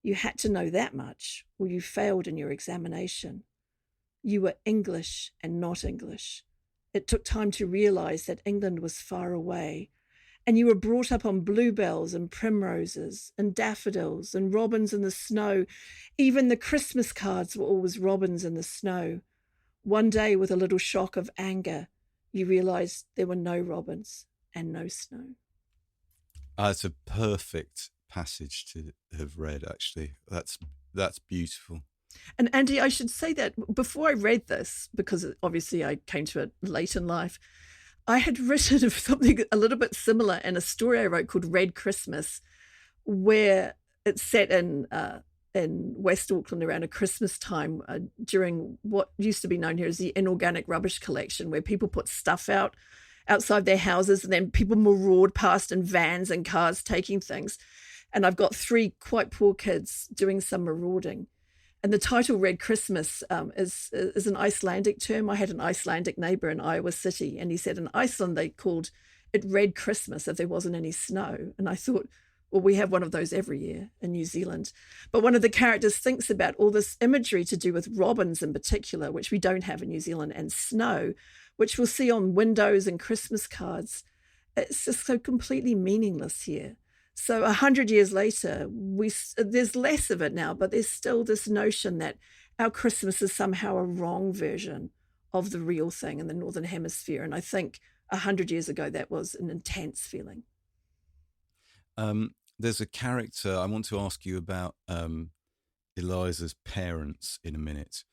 You had to know that much, or you failed in your examination. You were English and not English. It took time to realise that England was far away, and you were brought up on bluebells and primroses and daffodils and robins in the snow. Even the Christmas cards were always robins in the snow. One day, with a little shock of anger, you realised there were no robins and no snow. It's a perfect passage to have read, actually. That's beautiful. And Andy, I should say that before I read this, because obviously I came to it late in life, I had written something a little bit similar in a story I wrote called Red Christmas, where it's set in West Auckland around a Christmas time during what used to be known here as the inorganic rubbish collection, where people put stuff out outside their houses and then people maraud past in vans and cars taking things. And I've got 3 quite poor kids doing some marauding. And the title Red Christmas is an Icelandic term. I had an Icelandic neighbour in Iowa City, and he said in Iceland they called it Red Christmas if there wasn't any snow. And I thought, well, we have one of those every year in New Zealand. But one of the characters thinks about all this imagery to do with robins in particular, which we don't have in New Zealand, and snow, which we'll see on windows and Christmas cards. It's just so completely meaningless here. So 100 years later, there's less of it now, but there's still this notion that our Christmas is somehow a wrong version of the real thing in the Northern Hemisphere. And I think 100 years ago, that was an intense feeling. There's a character, I want to ask you about Eliza's parents in a minute,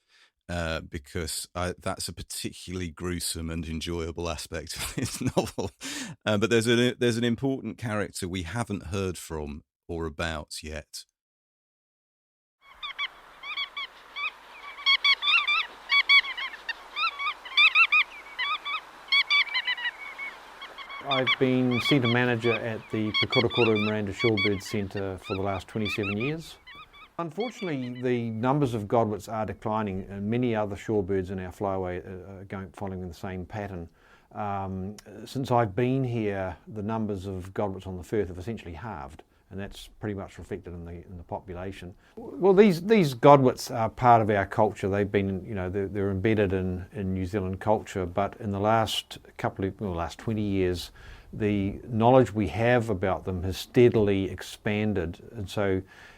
because that's a particularly gruesome and enjoyable aspect of this novel. But there's an important character we haven't heard from or about yet. I've been centre manager at the Pukurukuru Miranda Shorebird Centre for the last 27 years. Unfortunately, the numbers of Godwits are declining, and many other shorebirds in our flyway are following the same pattern. Since I've been here, the numbers of Godwits on the Firth have essentially halved, and that's pretty much reflected in the population. Well, these Godwits are part of our culture. They've been, they're embedded in New Zealand culture, but in the last last 20 years, the knowledge we have about them has steadily expanded,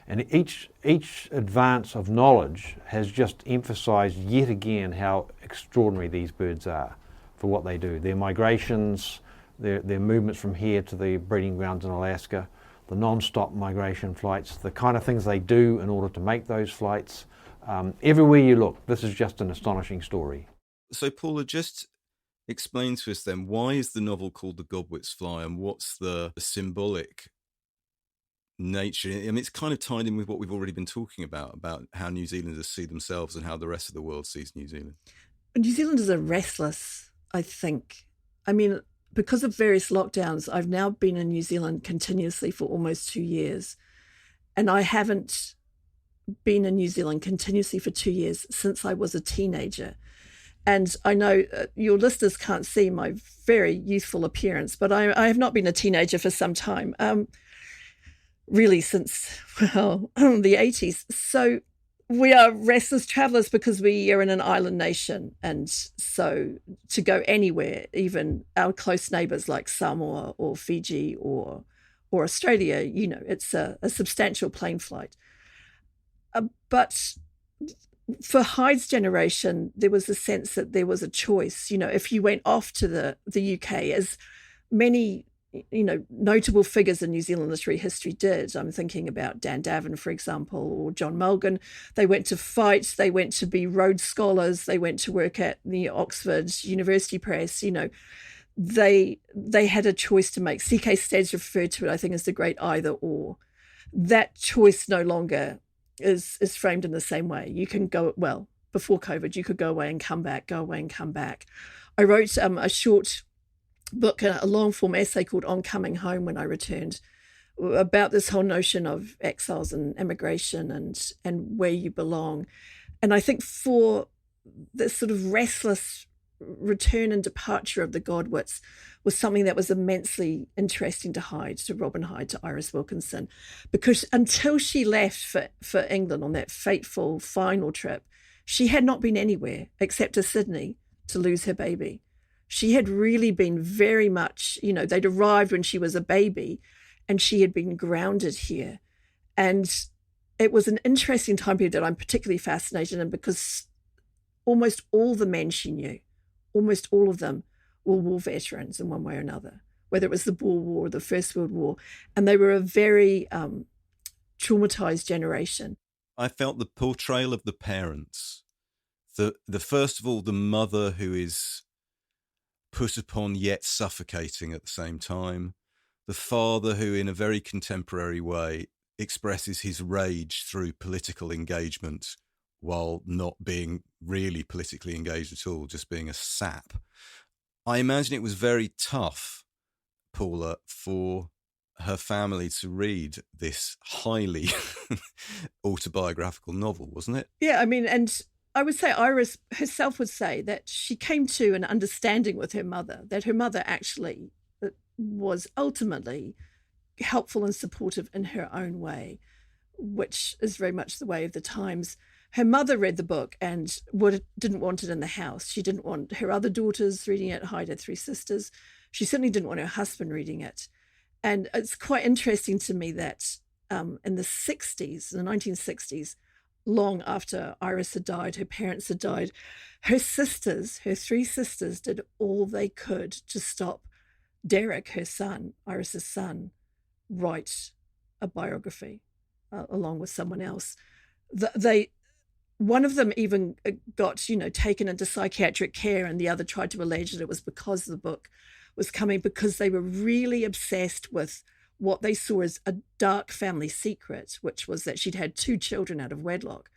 and each advance of knowledge has just emphasised yet again how extraordinary these birds are for what they do. Their migrations, their movements from here to the breeding grounds in Alaska, the non-stop migration flights, the kind of things they do in order to make those flights. Everywhere you look, this is just an astonishing story. So Paula, just Explain to us then, why is the novel called The Godwits Fly, and what's the symbolic nature? I mean, it's kind of tied in with what we've already been talking about how New Zealanders see themselves and how the rest of the world sees New Zealand. New Zealanders are restless, I think. I mean, because of various lockdowns, I've now been in New Zealand continuously for almost 2 years. And I haven't been in New Zealand continuously for 2 years since I was a teenager. And I know your listeners can't see my very youthful appearance, but I have not been a teenager for some time, really since, well, the 80s. So we are restless travelers because we are in an island nation. And so to go anywhere, even our close neighbors like Samoa or Fiji or Australia, you know, it's a substantial plane flight. But for Hyde's generation, there was a sense that there was a choice. You know, if you went off to the UK, as many, you know, notable figures in New Zealand literary history did. I'm thinking about Dan Davin, for example, or John Mulgan. They went to fight, they went to be Rhodes Scholars, they went to work at the Oxford University Press, you know. They had a choice to make. C.K. Stead's referred to it, I think, as the great either or. That choice no longer is framed in the same way. You can go, well, before COVID, you could go away and come back, go away and come back. I wrote a short book, a long-form essay called On Coming Home when I returned, about this whole notion of exiles and immigration and where you belong. And I think for this sort of restless return and departure of the Godwits was something that was immensely interesting to Hyde, to Robin Hyde, to Iris Wilkinson, because until she left for England on that fateful final trip, she had not been anywhere except to Sydney to lose her baby. She had really been very much, you know, they'd arrived when she was a baby and she had been grounded here. And it was an interesting time period that I'm particularly fascinated in, because almost all the men she knew, almost all of them were war veterans in one way or another, whether it was the Boer War or the First World War. And they were a very traumatized generation. I felt the portrayal of the parents, the first of all, the mother who is put upon yet suffocating at the same time, the father who in a very contemporary way expresses his rage through political engagement while not being really politically engaged at all, just being a sap. I imagine it was very tough, Paula, for her family to read this highly autobiographical novel, wasn't it? Yeah, I mean, and I would say Iris herself would say that she came to an understanding with her mother, that her mother actually was ultimately helpful and supportive in her own way, which is very much the way of the times. Her mother read the book and didn't want it in the house. She didn't want her other daughters reading it. Hyde had 3 sisters. She certainly didn't want her husband reading it. And it's quite interesting to me that in the 60s, the 1960s, long after Iris had died, her parents had died, her sisters, her 3 sisters, did all they could to stop Derek, her son, Iris's son, write a biography along with someone else. One of them even got, you know, taken into psychiatric care, and the other tried to allege that it was because the book was coming, because they were really obsessed with what they saw as a dark family secret, which was that she'd had 2 children out of wedlock.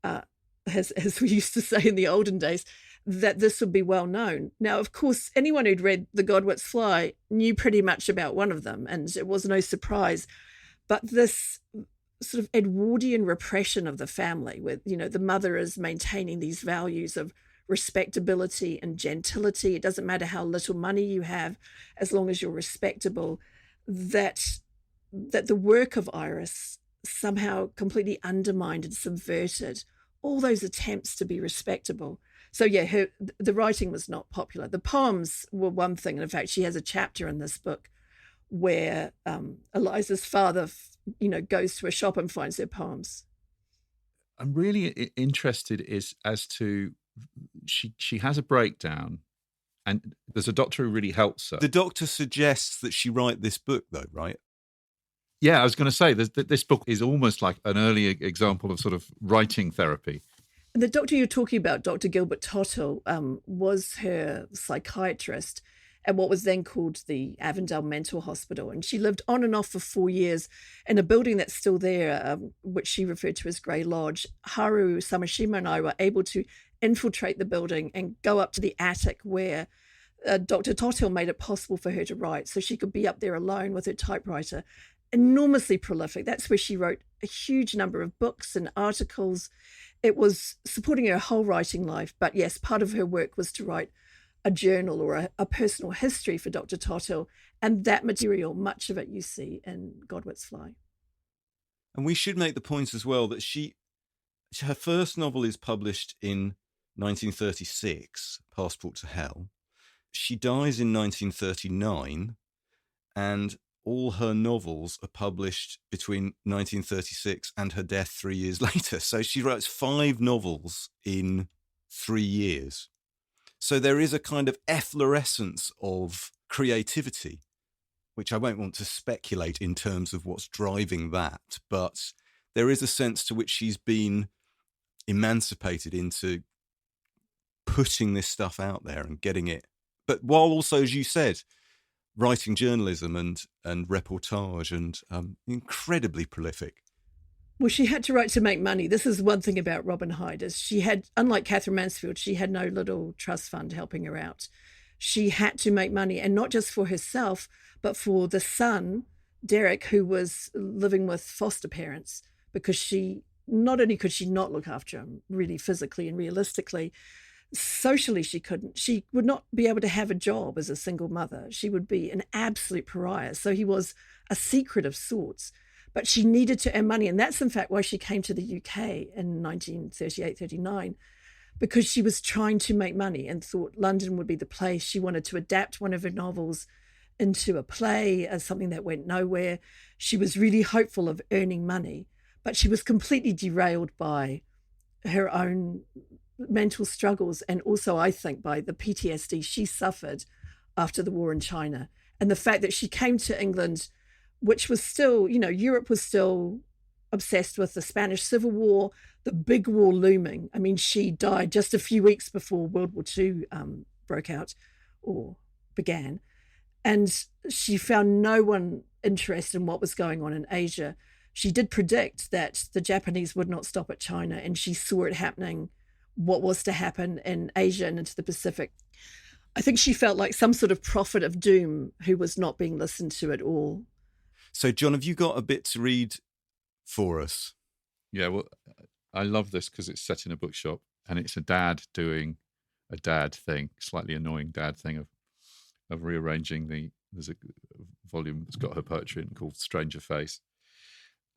As we used to say in the olden days, that this would be well known. Now, of course, anyone who'd read The Godwits Fly knew pretty much about one of them, and it was no surprise. But this sort of Edwardian repression of the family, with, you know, the mother is maintaining these values of respectability and gentility. It doesn't matter how little money you have, as long as you're respectable. That the work of Iris somehow completely undermined and subverted all those attempts to be respectable. So yeah, the writing was not popular. The poems were one thing, and in fact, she has a chapter in this book where Eliza's father, you know, goes to a shop and finds her poems. I'm really interested as to she has a breakdown, and there's a doctor who really helps her. The doctor suggests that she write this book, though, right? Yeah, I was going to say this book is almost like an early example of sort of writing therapy. The doctor you're talking about, Dr. Gilbert Tottle, was her psychiatrist at what was then called the Avondale Mental Hospital. And she lived on and off for 4 years in a building that's still there, which she referred to as Grey Lodge. Haru Samashima and I were able to infiltrate the building and go up to the attic where Dr. Tottle made it possible for her to write, so she could be up there alone with her typewriter. Enormously prolific. That's where she wrote a huge number of books and articles. It was supporting her whole writing life. But yes, part of her work was to write a journal or a personal history for Dr. Tottle. And that material, much of it you see in Godwits Fly. And we should make the point as well that her first novel is published in 1936, Passport to Hell. She dies in 1939, and all her novels are published between 1936 and her death 3 years later. So she writes 5 novels in 3 years. So there is a kind of efflorescence of creativity, which I won't want to speculate in terms of what's driving that, but there is a sense to which she's been emancipated into putting this stuff out there and getting it. But while also, as you said, writing journalism and reportage and incredibly prolific. Well, she had to write to make money. This is one thing about Robin Hyde, is she had, unlike Catherine Mansfield, she had no little trust fund helping her out. She had to make money, and not just for herself, but for the son, Derek, who was living with foster parents, because she, not only could she not look after him really physically and realistically, socially she couldn't. She would not be able to have a job as a single mother. She would be an absolute pariah. So he was a secret of sorts. But she needed to earn money. And that's, in fact, why she came to the UK in 1938-39, because she was trying to make money and thought London would be the place. She wanted to adapt one of her novels into a play as something that went nowhere. She was really hopeful of earning money, but she was completely derailed by her own mental struggles, and also, I think, by the PTSD she suffered after the war in China. And the fact that she came to England, which was still, Europe was still obsessed with the Spanish Civil War, the big war looming. I mean, she died just a few weeks before World War II broke out or began. And she found no one interested in what was going on in Asia. She did predict that the Japanese would not stop at China, and she saw it happening, what was to happen in Asia and into the Pacific. I think she felt like some sort of prophet of doom who was not being listened to at all. So, John, have you got a bit to read for us? Yeah, well, I love this because it's set in a bookshop, and it's a dad doing a dad thing, slightly annoying dad thing of rearranging there's a volume that's got her poetry in called Stranger Face.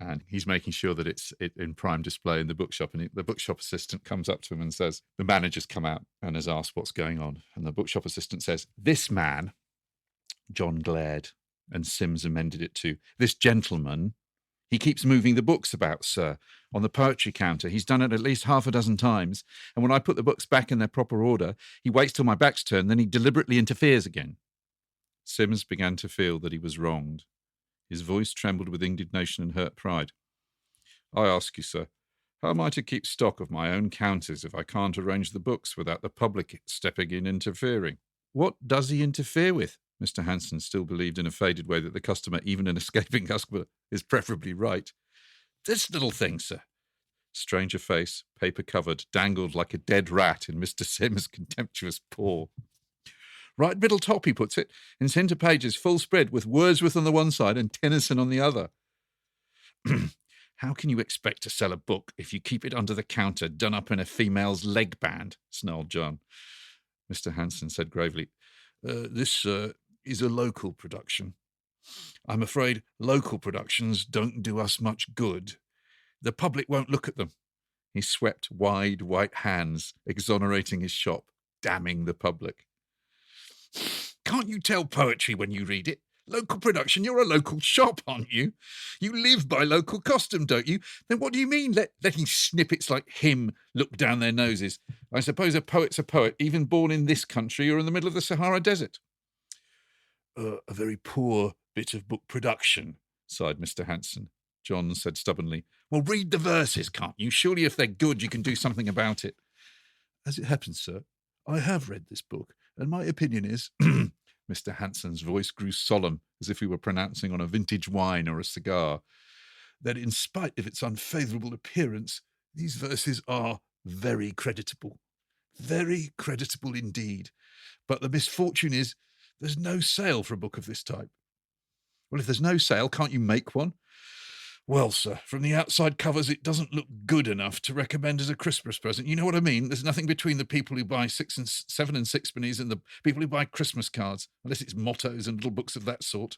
And he's making sure that it's in prime display in the bookshop. And the bookshop assistant comes up to him and says, the manager's come out and has asked what's going on. And the bookshop assistant says, this man, John glared, and Sims amended it to, this gentleman, he keeps moving the books about, sir, on the poetry counter. He's done it at least half a dozen times. And when I put the books back in their proper order, he waits till my back's turned, then he deliberately interferes again. Sims began to feel that he was wronged. His voice trembled with indignation and hurt pride. I ask you, sir, how am I to keep stock of my own counters if I can't arrange the books without the public stepping in interfering? What does he interfere with? Mr. Hanson still believed in a faded way that the customer, even an escaping customer, is preferably right. This little thing, sir. Stranger face, paper covered, dangled like a dead rat in Mr. Sims' contemptuous paw. Right middle top, he puts it, in centre pages, full spread, with Wordsworth on the one side and Tennyson on the other. How can you expect to sell a book if you keep it under the counter, done up in a female's leg band? Snarled John. Mr. Hanson said gravely, This is a local production. I'm afraid local productions don't do us much good. The public won't look at them. He swept wide white hands, exonerating his shop, damning the public. Can't you tell poetry when you read it? Local production, you're a local shop, aren't you? You live by local custom, don't you? Then what do you mean letting snippets like him look down their noses? I suppose a poet's a poet, even born in this country or in the middle of the Sahara Desert. A very poor bit of book production, sighed Mr. Hanson, John said stubbornly. Well, read the verses, can't you? Surely if they're good, you can do something about it. As it happens, sir, I have read this book, and my opinion is... Mr. Hanson's voice grew solemn, as if he were pronouncing on a vintage wine or a cigar, that in spite of its unfavourable appearance, these verses are very creditable. Very creditable indeed. But the misfortune is, there's no sale for a book of this type. Well, if there's no sale, can't you make one? Well, sir, from the outside covers, it doesn't look good enough to recommend as a Christmas present. You know what I mean? There's nothing between the people who buy 7 and 6 pennies and the people who buy Christmas cards, unless it's mottos and little books of that sort.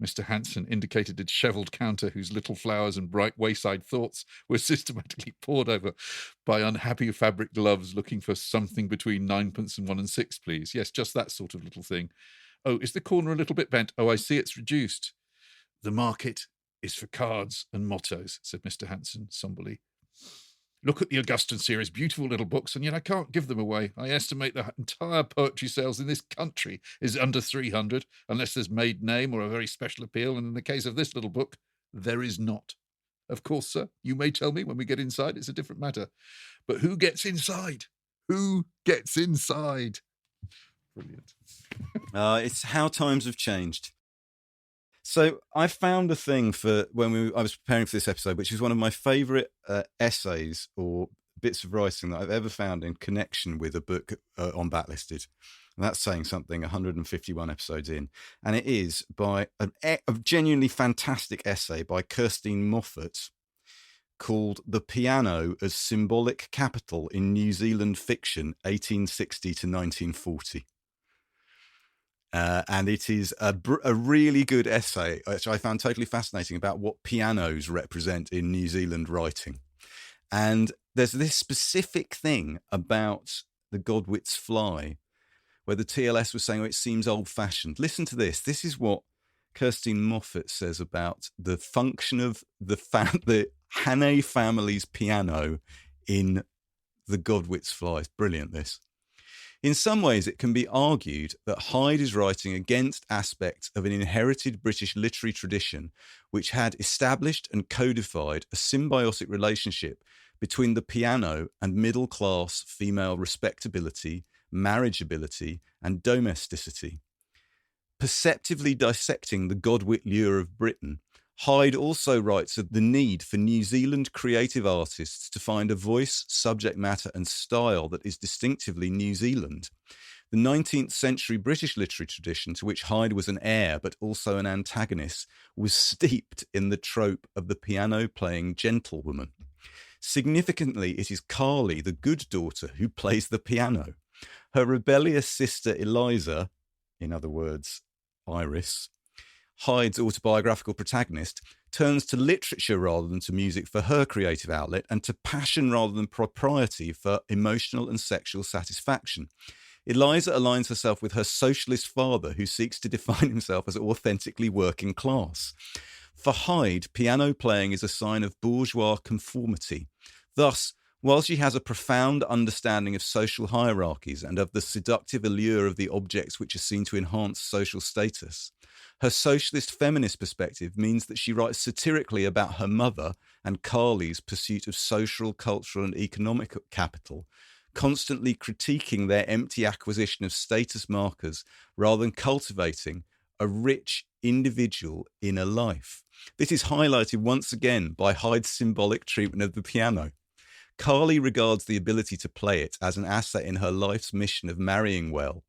Mr. Hanson indicated a dishevelled counter whose little flowers and bright wayside thoughts were systematically pored over by unhappy fabric gloves looking for something between 9pence and 1 and 6, please. Yes, just that sort of little thing. Oh, is the corner a little bit bent? Oh, I see it's reduced. The market is for cards and mottos, said Mr. Hanson somberly. Look at the Augustan series, beautiful little books, and yet I can't give them away. I estimate the entire poetry sales in this country is under 300, unless there's made name or a very special appeal, and in the case of this little book, there is not. Of course, sir, you may tell me when we get inside, it's a different matter. But who gets inside? Who gets inside? Brilliant. It's how times have changed. So I found a thing for when I was preparing for this episode, which is one of my favourite essays or bits of writing that I've ever found in connection with a book on Backlisted. And that's saying something 151 episodes in. And it is by a genuinely fantastic essay by Kirstine Moffat called The Piano as Symbolic Capital in New Zealand Fiction, 1860 to 1940. And it is a really good essay, which I found totally fascinating, about what pianos represent in New Zealand writing. And there's this specific thing about the Godwits fly, where the TLS was saying, oh, it seems old-fashioned. Listen to this. This is what Kirstine Moffat says about the function of the Hannay family's piano in the Godwits fly. It's brilliant, this. In some ways, it can be argued that Hyde is writing against aspects of an inherited British literary tradition which had established and codified a symbiotic relationship between the piano and middle-class female respectability, marriageability, and domesticity. Perceptively dissecting the Godwit lure of Britain, Hyde also writes of the need for New Zealand creative artists to find a voice, subject matter and style that is distinctively New Zealand. The 19th century British literary tradition, to which Hyde was an heir but also an antagonist, was steeped in the trope of the piano-playing gentlewoman. Significantly, it is Carly, the good daughter, who plays the piano. Her rebellious sister Eliza, in other words, Iris, Hyde's autobiographical protagonist, turns to literature rather than to music for her creative outlet and to passion rather than propriety for emotional and sexual satisfaction. Eliza aligns herself with her socialist father, who seeks to define himself as authentically working class. For Hyde, piano playing is a sign of bourgeois conformity. Thus, while she has a profound understanding of social hierarchies and of the seductive allure of the objects which are seen to enhance social status, her socialist feminist perspective means that she writes satirically about her mother and Carly's pursuit of social, cultural and economic capital, constantly critiquing their empty acquisition of status markers rather than cultivating a rich individual inner life. This is highlighted once again by Hyde's symbolic treatment of the piano. Carly regards the ability to play it as an asset in her life's mission of marrying well,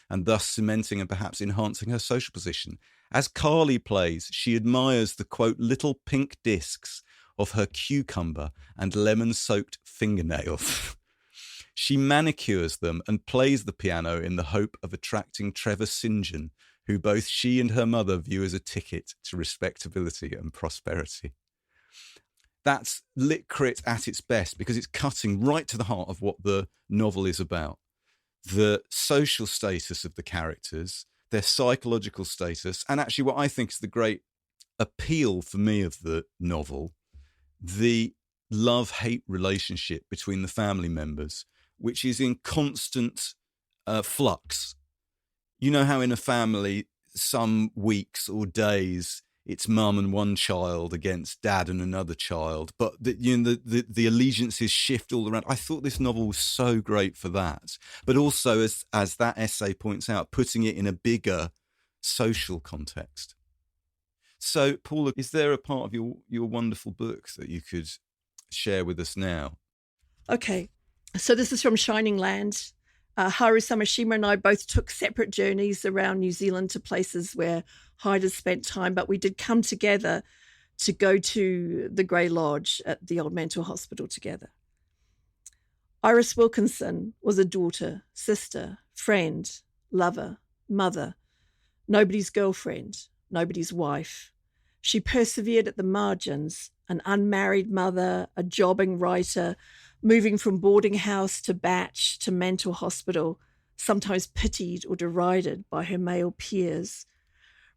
and thus cementing and perhaps enhancing her social position. As Carly plays, she admires the, quote, little pink discs of her cucumber and lemon-soaked fingernails. She manicures them and plays the piano in the hope of attracting Trevor St. John, who both she and her mother view as a ticket to respectability and prosperity. That's lit crit at its best, because it's cutting right to the heart of what the novel is about. The social status of the characters, their psychological status, and actually what I think is the great appeal for me of the novel, the love-hate relationship between the family members, which is in constant flux. You know how in a family, some weeks or days, it's mum and one child against dad and another child, but the allegiances shift all around. I thought this novel was so great for that, but also as that essay points out, putting it in a bigger social context. So, Paula, is there a part of your wonderful book that you could share with us now? Okay, so this is from Shining Land. Haru Samashima and I both took separate journeys around New Zealand to places where Hyde has spent time, but we did come together to go to the Grey Lodge at the Old Mental Hospital together. Iris Wilkinson was a daughter, sister, friend, lover, mother, nobody's girlfriend, nobody's wife. She persevered at the margins, an unmarried mother, a jobbing writer, moving from boarding house to batch to mental hospital, sometimes pitied or derided by her male peers.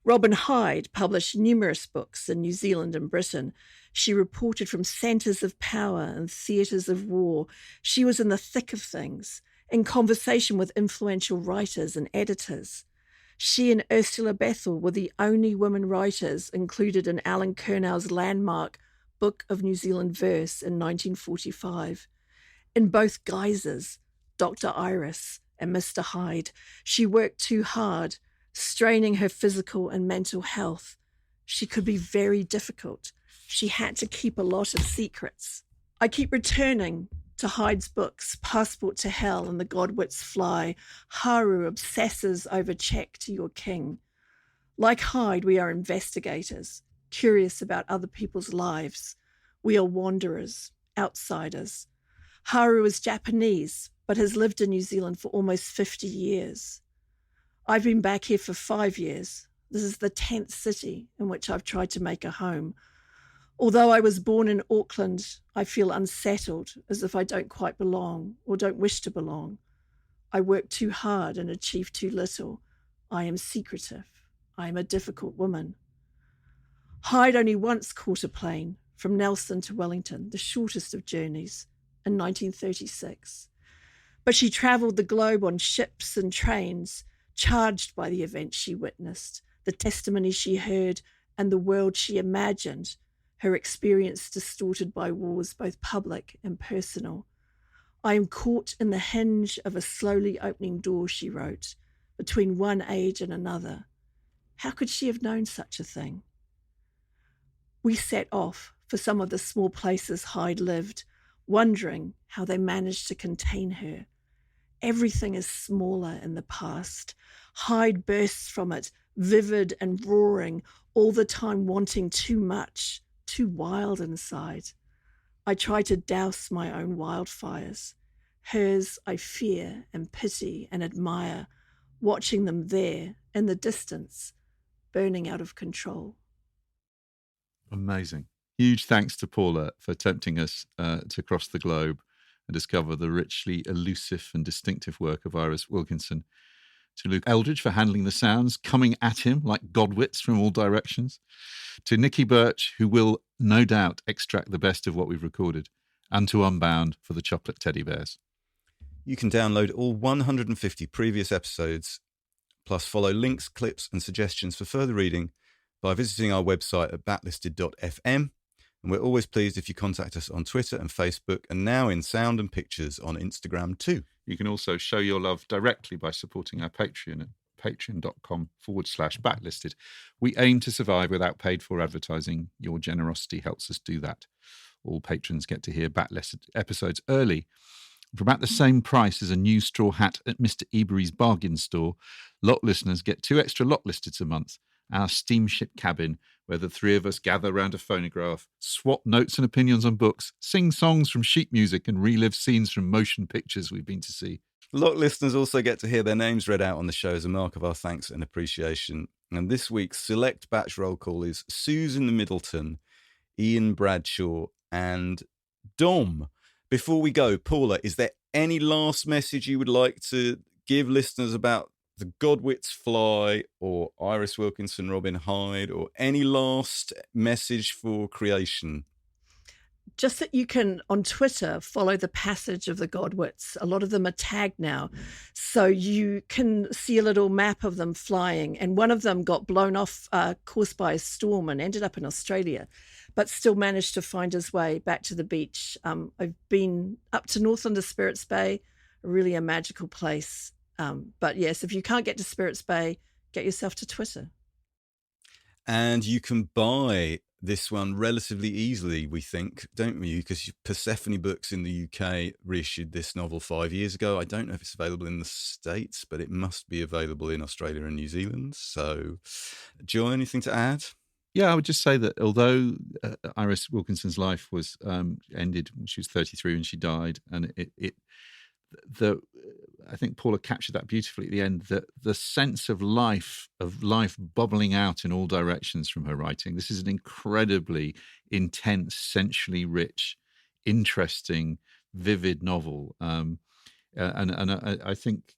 Robin Hyde published numerous books in New Zealand and Britain. She reported from centres of power and theatres of war. She was in the thick of things, in conversation with influential writers and editors. She and Ursula Bethel were the only women writers included in Alan Kurnau's landmark Book of New Zealand Verse in 1945. In both guises, Dr. Iris and Mr. Hyde, she worked too hard, straining her physical and mental health. She could be very difficult. She had to keep a lot of secrets. I keep returning to Hyde's books, Passport to Hell and The Godwits Fly. Haru obsesses over Check to Your King. Like Hyde, we are investigators, curious about other people's lives. We are wanderers, outsiders. Haru is Japanese, but has lived in New Zealand for almost 50 years. I've been back here for 5 years. This is the 10th city in which I've tried to make a home. Although I was born in Auckland, I feel unsettled, as if I don't quite belong or don't wish to belong. I work too hard and achieve too little. I am secretive. I am a difficult woman. Hyde only once caught a plane from Nelson to Wellington, the shortest of journeys, in 1936. But she travelled the globe on ships and trains, charged by the events she witnessed, the testimony she heard, and the world she imagined, her experience distorted by wars both public and personal. I am caught in the hinge of a slowly opening door, she wrote, between one age and another. How could she have known such a thing? We set off for some of the small places Hyde lived, wondering how they managed to contain her. Everything is smaller in the past. Hyde bursts from it, vivid and roaring, all the time wanting too much, too wild inside. I try to douse my own wildfires. Hers I fear and pity and admire, watching them there in the distance, burning out of control. Amazing. Huge thanks to Paula for tempting us to cross the globe and discover the richly elusive and distinctive work of Iris Wilkinson. To Luke Eldridge for handling the sounds, coming at him like Godwits from all directions. To Nikki Birch, who will no doubt extract the best of what we've recorded. And to Unbound for the chocolate teddy bears. You can download all 150 previous episodes, plus follow links, clips, and suggestions for further reading by visiting our website at backlisted.fm. And we're always pleased if you contact us on Twitter and Facebook, and now in sound and pictures on Instagram too. You can also show your love directly by supporting our Patreon at patreon.com/backlisted. We aim to survive without paid-for advertising. Your generosity helps us do that. All patrons get to hear Backlisted episodes early. For about the same price as a new straw hat at Mr. Ebury's bargain store, lot listeners get 2 extra lot listeds a month. Our steamship cabin, where the 3 of us gather round a phonograph, swap notes and opinions on books, sing songs from sheet music, and relive scenes from motion pictures we've been to see. Lot listeners also get to hear their names read out on the show as a mark of our thanks and appreciation. And this week's select batch roll call is Susan Middleton, Ian Bradshaw, and Dom. Before we go, Paula, is there any last message you would like to give listeners about The Godwits Fly or Iris Wilkinson, Robin Hyde, or any last message for creation? just that you can, on Twitter, follow the passage of the Godwits. A lot of them are tagged now. So you can see a little map of them flying. And one of them got blown off course by a storm and ended up in Australia, but still managed to find his way back to the beach. I've been up to Northland to Spirits Bay, really a magical place. But yes, if you can't get to Spirits Bay, get yourself to Twitter. And you can buy this one relatively easily, we think, don't we? Because Persephone Books in the UK reissued this novel 5 years ago. I don't know if it's available in the States, but it must be available in Australia and New Zealand. So, Joy, anything to add? Yeah, I would just say that although Iris Wilkinson's life was ended when she was 33 when she died, and I think Paula captured that beautifully at the end, that the sense of life bubbling out in all directions from her writing. This is an incredibly intense, sensually rich, interesting, vivid novel. And I think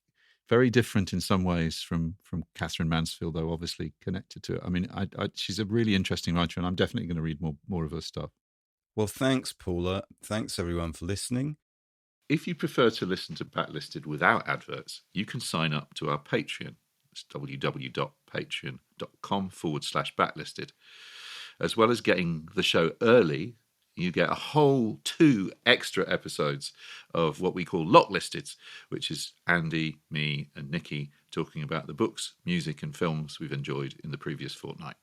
very different in some ways from Catherine Mansfield, though obviously connected to it. I mean, she's a really interesting writer, and I'm definitely going to read more of her stuff. Well, thanks, Paula. Thanks, everyone, for listening. If you prefer to listen to Backlisted without adverts, you can sign up to our Patreon. It's www.patreon.com/backlisted. As well as getting the show early, you get a whole 2 extra episodes of what we call Locklisted, which is Andy, me, and Nikki talking about the books, music, and films we've enjoyed in the previous fortnight.